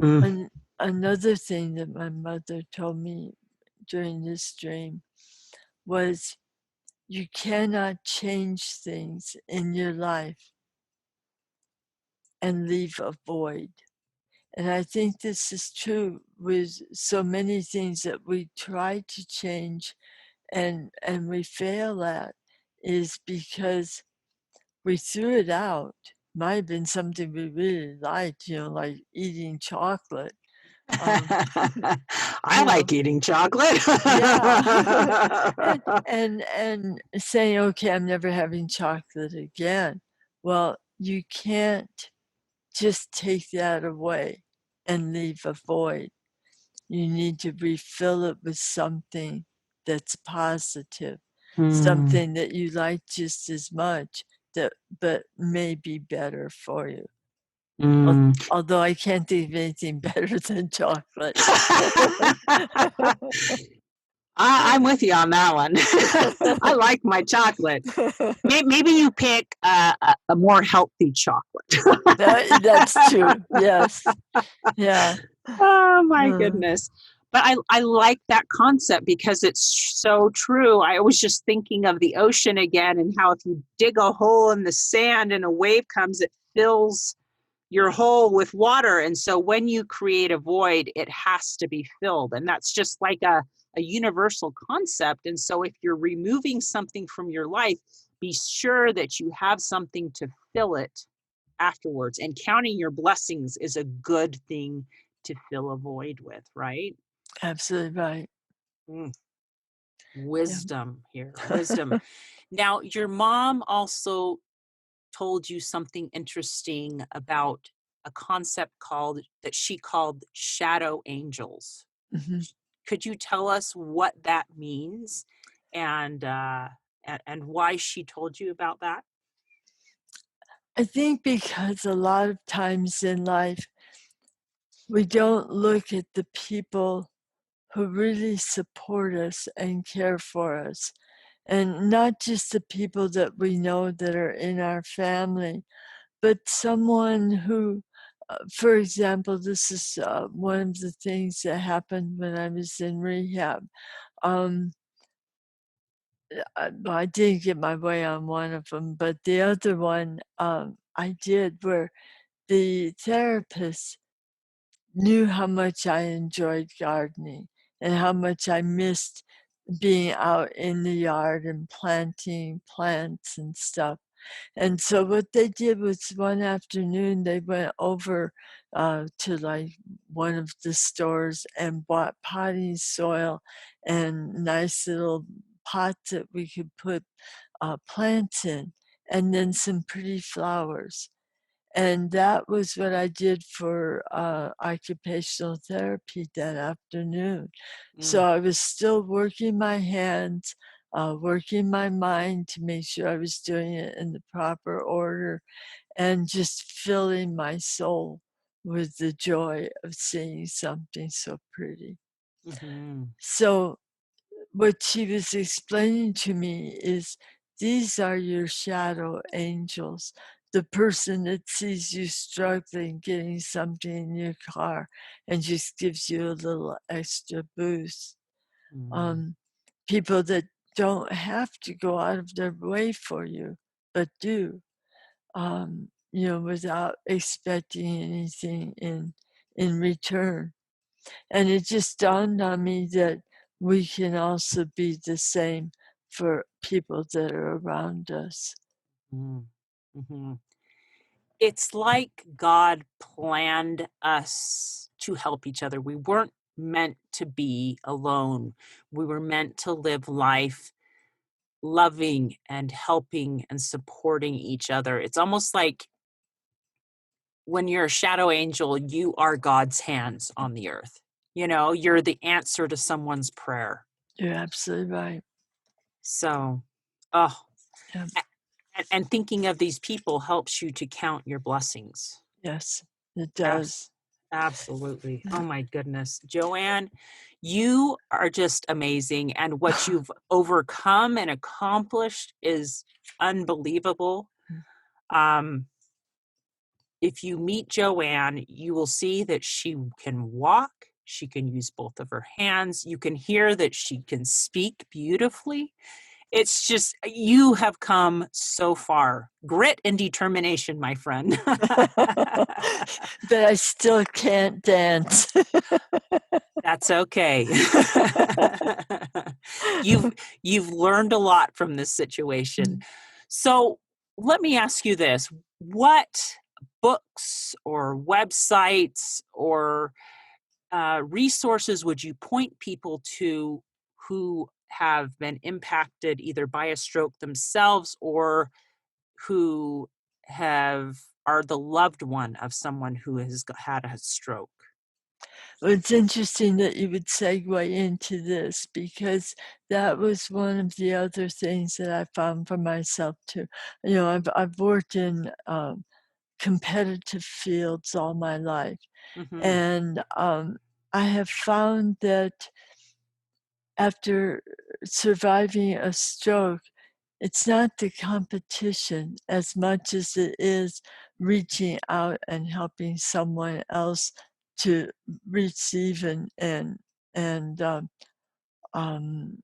S2: Mm.
S1: And another thing that my mother told me during this dream was, you cannot change things in your life and leave a void. And I think this is true with so many things that we try to change and we fail at, is because we threw it out. Might have been something we really liked, like eating chocolate. Um,
S2: I
S1: you know,
S2: like eating chocolate.
S1: yeah. and saying, okay, I'm never having chocolate again. Well, you can't just take that away and leave a void. You need to refill it with something that's positive,
S2: Mm,
S1: something that you like just as much, but may be better for you.
S2: mm.
S1: Although I can't think of anything better than chocolate.
S2: I'm with you on that one. I like my chocolate. Maybe you pick a more healthy chocolate.
S1: That's true. Yes. Yeah.
S2: Oh my
S1: Mm,
S2: goodness. But I like that concept because it's so true. I was just thinking of the ocean again and how if you dig a hole in the sand and a wave comes, it fills your hole with water. And so when you create a void, it has to be filled. And that's just like a universal concept. And so if you're removing something from your life, be sure that you have something to fill it afterwards. And counting your blessings is a good thing to fill a void with, right?
S1: absolutely right.
S2: Mm,
S1: Yeah.
S2: wisdom here, wisdom. Now, your mom also told you something interesting about a concept called that she called shadow angels.
S1: Mhm.
S2: Could you tell us what that means and and why she told you about that?
S1: I think because a lot of times in life, we don't look at the people who really support us and care for us. And not just the people that we know that are in our family, but someone who, for example, this is one of the things that happened when I was in rehab. Um, I didn't get my way on one of them, but the other one I did, where the therapist knew how much I enjoyed gardening and how much I missed being out in the yard and planting plants and stuff. And so what they did was one afternoon they went over to like one of the stores and bought potting soil and nice little pots that we could put plants in, and then some pretty flowers. And that was what I did for occupational therapy that afternoon. So
S2: Mm,
S1: I was still working my hands, working my mind to make sure I was doing it in the proper order, and just filling my soul with the joy of seeing something so pretty.
S2: mm-hmm,
S1: So what she was explaining to me is these are your shadow angels. The person that sees you struggling getting something in your car and just gives you a little extra boost.
S2: mm,
S1: Um, People that don't have to go out of their way for you, but do, without expecting anything in return. And it just dawned on me that we can also be the same for people that are around us.
S2: mm, mm-hmm. It's like God planned us to help each other. We weren't meant to be alone. We were meant to live life loving and helping and supporting each other. It's almost like when you're a shadow angel, you are God's hands on the earth. You know, you're the answer to someone's prayer.
S1: You're absolutely right.
S2: So, oh,
S1: Yeah.
S2: and thinking of these people helps you to count your blessings.
S1: Yes, it does.
S2: Absolutely. Oh my goodness. Joanne, you are just amazing. And what you've overcome and accomplished is unbelievable. Um, if you meet Joanne, you will see that she can walk, she can use both of her hands, you can hear that she can speak beautifully. It's just, you have come so far. Grit and determination, my friend.
S1: But I still can't dance.
S2: That's okay. you've you've learned a lot from this situation. So let me ask you this. What books or websites or resources would you point people to who have been impacted either by a stroke themselves or who have are the loved one of someone who has had a stroke?
S1: Well, it's interesting that you would segue into this because that was one of the other things that I found for myself too. I've worked in competitive fields all my life,
S2: Hmm.
S1: and I have found that after surviving a stroke, it's not the competition as much as it is reaching out and helping someone else to receive and um,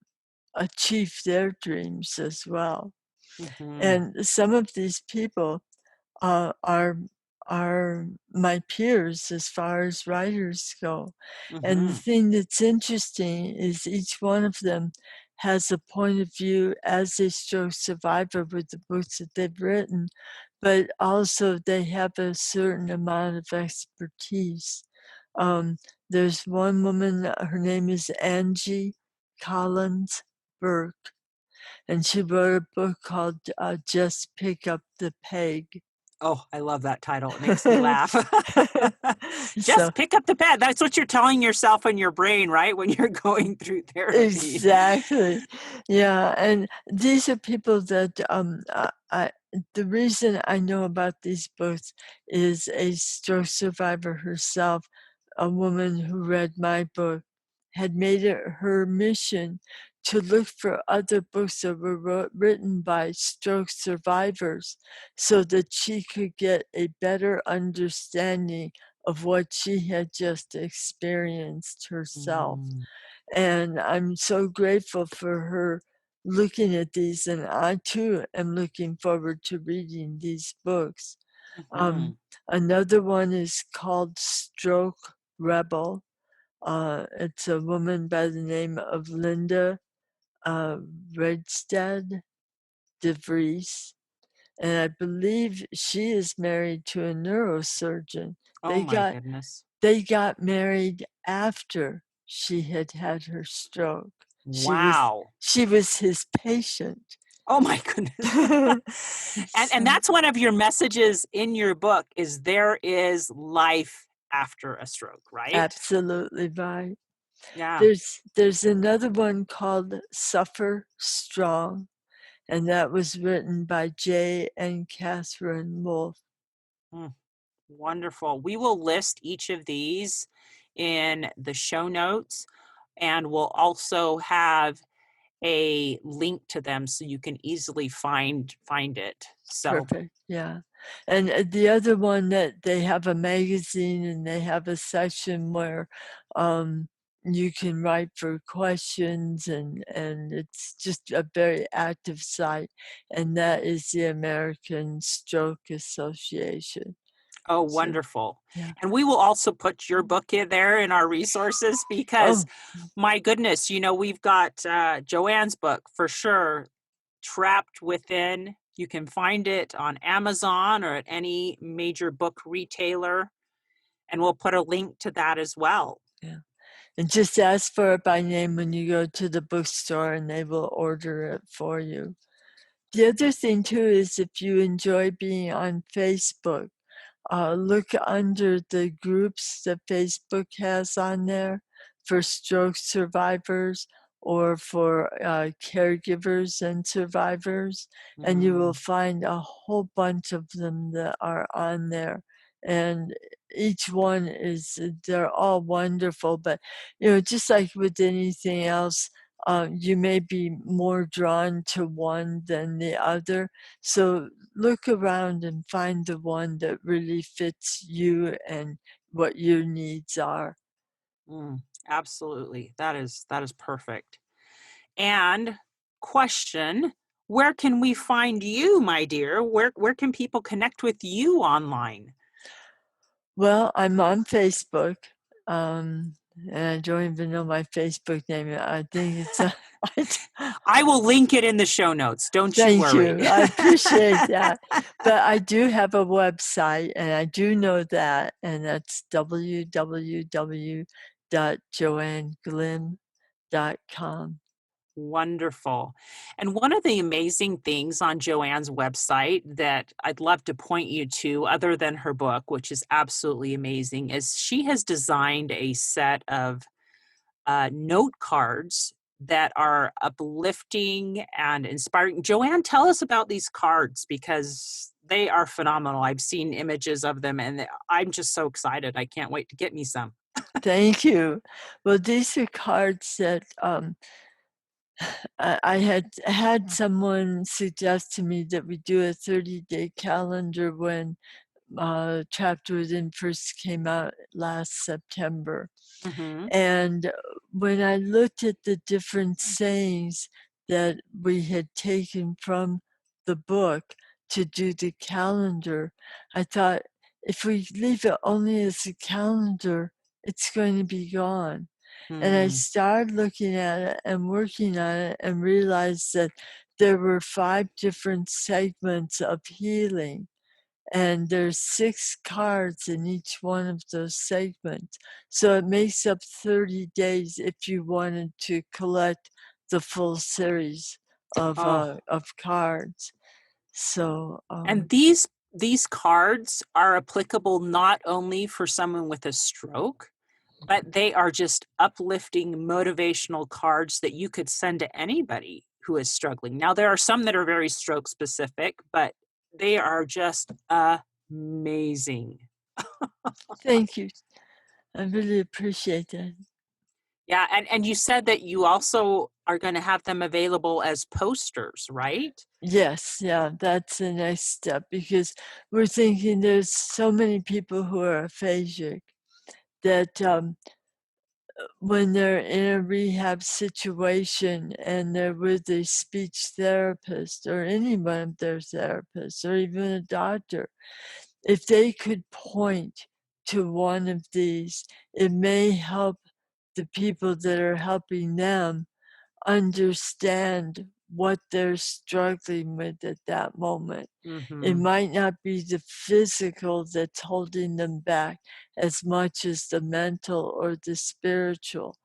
S1: achieve their dreams as well.
S2: Mm-hmm.
S1: And some of these people uh, are are my peers as far as writers go. And the
S2: Mm-hmm.
S1: thing that's interesting is each one of them has a point of view as a stroke survivor with the books that they've written, but also they have a certain amount of expertise. Um, there's one woman, her name is Angie Collins Burke, and she wrote a book called Just Pick Up the Peg.
S2: Oh, I love that title. It makes me laugh.
S1: So
S2: Just pick up the pad. That's what you're telling yourself in your brain, right? When you're going through therapy.
S1: exactly, yeah, and these are people that I the reason I know about these books is a stroke survivor herself, a woman who read my book, had made it her mission to look for other books that were written by stroke survivors so that she could get a better understanding of what she had just experienced herself.
S2: Mm,
S1: And I'm so grateful for her looking at these, and I too am looking forward to reading these books.
S2: mm-hmm.
S1: Um, Another one is called Stroke Rebel. It's a woman by the name of Linda uh, Redstead DeVries, and I believe she is married to a neurosurgeon.
S2: Oh
S1: They
S2: my
S1: got
S2: goodness.
S1: they got married after she had had her stroke. She was
S2: Wow.
S1: she was his patient.
S2: Oh my goodness. And
S1: So,
S2: that's one of your messages in your book is there is life after a stroke, right?
S1: absolutely right.
S2: Yeah.
S1: There's another one called Suffer Strong, and that was written by Jay and Catherine Wolfe.
S2: Mm, wonderful. We will list each of these in the show notes, and we'll also have a link to them so you can easily find it. So,
S1: Perfect. Yeah. And the other one that they have a magazine and they have a section where um, you can write for questions and it's just a very active site. And that is the American Stroke Association.
S2: oh,
S1: So,
S2: wonderful.
S1: yeah.
S2: And we will also put your book in there in our resources because
S1: Oh,
S2: my goodness, we've got Joanne's book for sure, Trapped Within. You can find it on Amazon or at any major book retailer, and we'll put a link to that as well.
S1: yeah. And just ask for it by name when you go to the bookstore and they will order it for you. The other thing too is if you enjoy being on Facebook, look under the groups that Facebook has on there for stroke survivors or for caregivers and survivors, and you will
S2: Mm,
S1: find a whole bunch of them that are on there. And each one is, they're all wonderful, but just like with anything else, you may be more drawn to one than the other. So look around and find the one that really fits you and what your needs are.
S2: absolutely. That is perfect. And question, where can we find you, my dear? Where can people connect with you online?
S1: Well, I'm on Facebook, and I don't even know my Facebook name. I think it's
S2: I will link it in the show notes. Don't you
S1: thank
S2: worry.
S1: you. I appreciate that. But I do have a website, and I do know that, and that's www.joanneglim.com.
S2: Wonderful. And one of the amazing things on Joanne's website that I'd love to point you to, other than her book, which is absolutely amazing, is she has designed a set of note cards that are uplifting and inspiring. Joanne, tell us about these cards because they are phenomenal. I've seen images of them and I'm just so excited. I can't wait to get me some.
S1: Thank you. Well, these are cards that I had someone suggest to me that we do a 30-day calendar when Chapter Within first came out last September.
S2: Mm-hmm.
S1: And when I looked at the different sayings that we had taken from the book to do the calendar, I thought if we leave it only as a calendar, it's going to be gone. And I
S2: Mm.
S1: started looking at it and working on it and realized that there were 5 different segments of healing, and there's 6 cards in each one of those segments. So it makes up 30 days if you wanted to collect the full series
S2: Oh,
S1: of cards. So
S2: and these cards are applicable not only for someone with a stroke, but they are just uplifting motivational cards that you could send to anybody who is struggling. Now, there are some that are very stroke specific, but they are just amazing.
S1: thank you. I really appreciate that.
S2: Yeah, and you said that you also are going to have them available as posters, right?
S1: Yes, yeah, that's the next step because we're thinking there's so many people who are aphasic that when they're in a rehab situation and they're with a speech therapist or any one of their therapists or even a doctor, if they could point to one of these, it may help the people that are helping them understand what they're struggling with at that moment. It
S2: Mm-hmm.
S1: might not be the physical that's holding them back as much as the mental or the spiritual.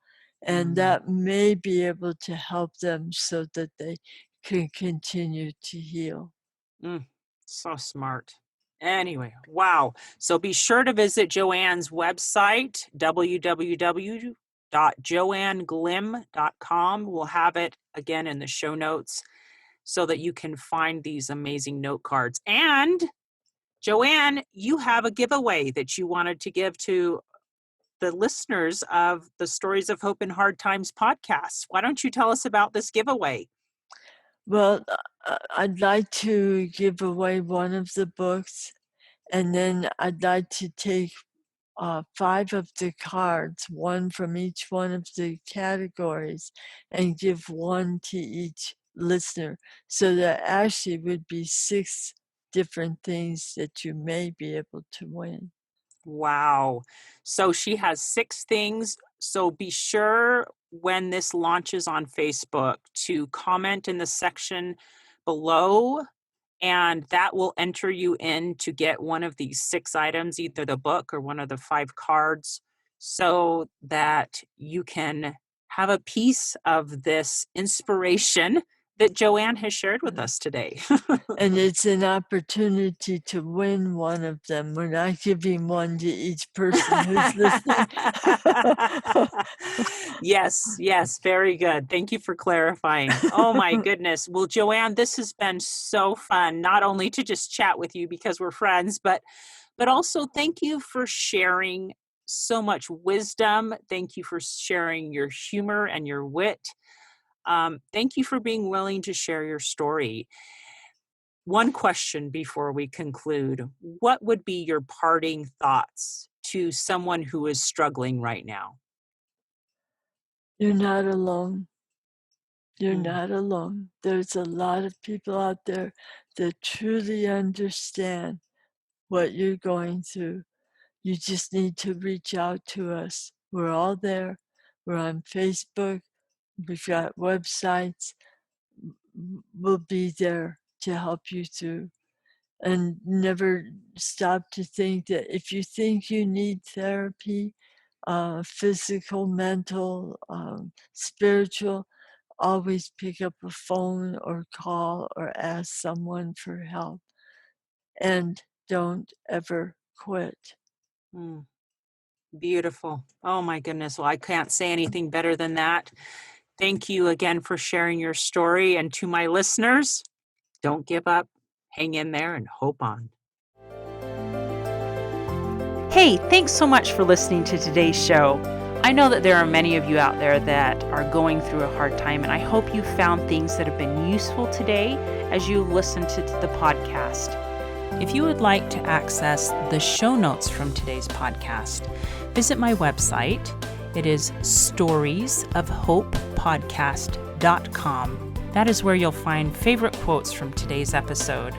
S1: And
S2: Mm.
S1: that may be able to help them so that they can continue to heal.
S2: Mm, so smart. Anyway, wow. So be sure to visit Joanne's website, www.joanneglim.com. We'll have it again in the show notes so that you can find these amazing note cards. And Joanne, you have a giveaway that you wanted to give to the listeners of the Stories of Hope in Hard Times podcast. Why don't you tell us about this giveaway?
S1: Well, I'd like to give away one of the books, and then I'd like to take 5 of the cards, one from each one of the categories, and give one to each listener. So there actually would be 6 different things that you may be able to win.
S2: Wow. So she has 6 things. So be sure when this launches on Facebook to comment in the section below, and that will enter you in to get one of these 6 items, either the book or one of the 5 cards, so that you can have a piece of this inspiration that Joanne has shared with us today.
S1: And it's an opportunity to win one of them. We're not giving one to each person who's listening.
S2: Yes, yes, very good. Thank you for clarifying. Oh my goodness. Well, Joanne, this has been so fun, not only to just chat with you because we're friends, but also thank you for sharing so much wisdom. Thank you for sharing your humor and your wit. Thank you for being willing to share your story. One question before we conclude. What would be your parting thoughts to someone who is struggling right now?
S1: You're not alone. You're
S2: Mm,
S1: not alone. There's a lot of people out there that truly understand what you're going through. You just need to reach out to us. We're all there. We're on Facebook. We've got websites. We'll be there to help you through. And never stop to think that if you think you need therapy, physical, mental, spiritual, always pick up a phone or call or ask someone for help. And don't ever quit.
S2: mm. Beautiful. Oh my goodness. Well, I can't say anything better than that. Thank you again for sharing your story. And to my listeners, don't give up, hang in there, and hope on. Hey, thanks so much for listening to today's show. I know that there are many of you out there that are going through a hard time, and I hope you found things that have been useful today as you listen to the podcast. If you would like to access the show notes from today's podcast, visit my website. It is storiesofhopepodcast.com. That is where you'll find favorite quotes from today's episode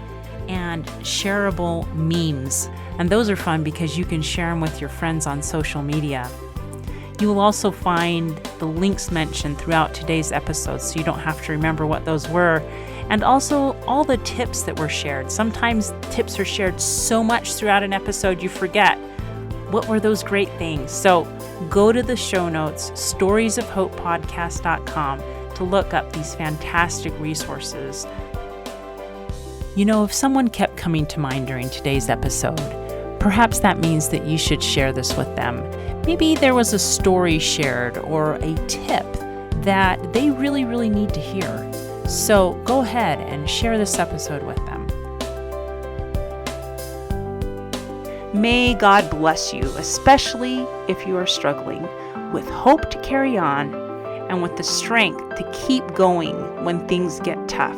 S2: and shareable memes. And those are fun because you can share them with your friends on social media. You will also find the links mentioned throughout today's episode so you don't have to remember what those were. And also all the tips that were shared. Sometimes tips are shared so much throughout an episode you forget. What were those great things? So go to the show notes, storiesofhopepodcast.com, to look up these fantastic resources. You know, if someone kept coming to mind during today's episode, perhaps that means that you should share this with them. Maybe there was a story shared or a tip that they really, really need to hear. So go ahead and share this episode with them. May God bless you, especially if you are struggling, with hope to carry on and with the strength to keep going when things get tough.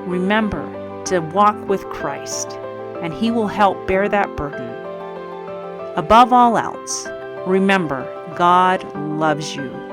S2: Remember to walk with Christ, and He will help bear that burden. Above all else, remember, God loves you.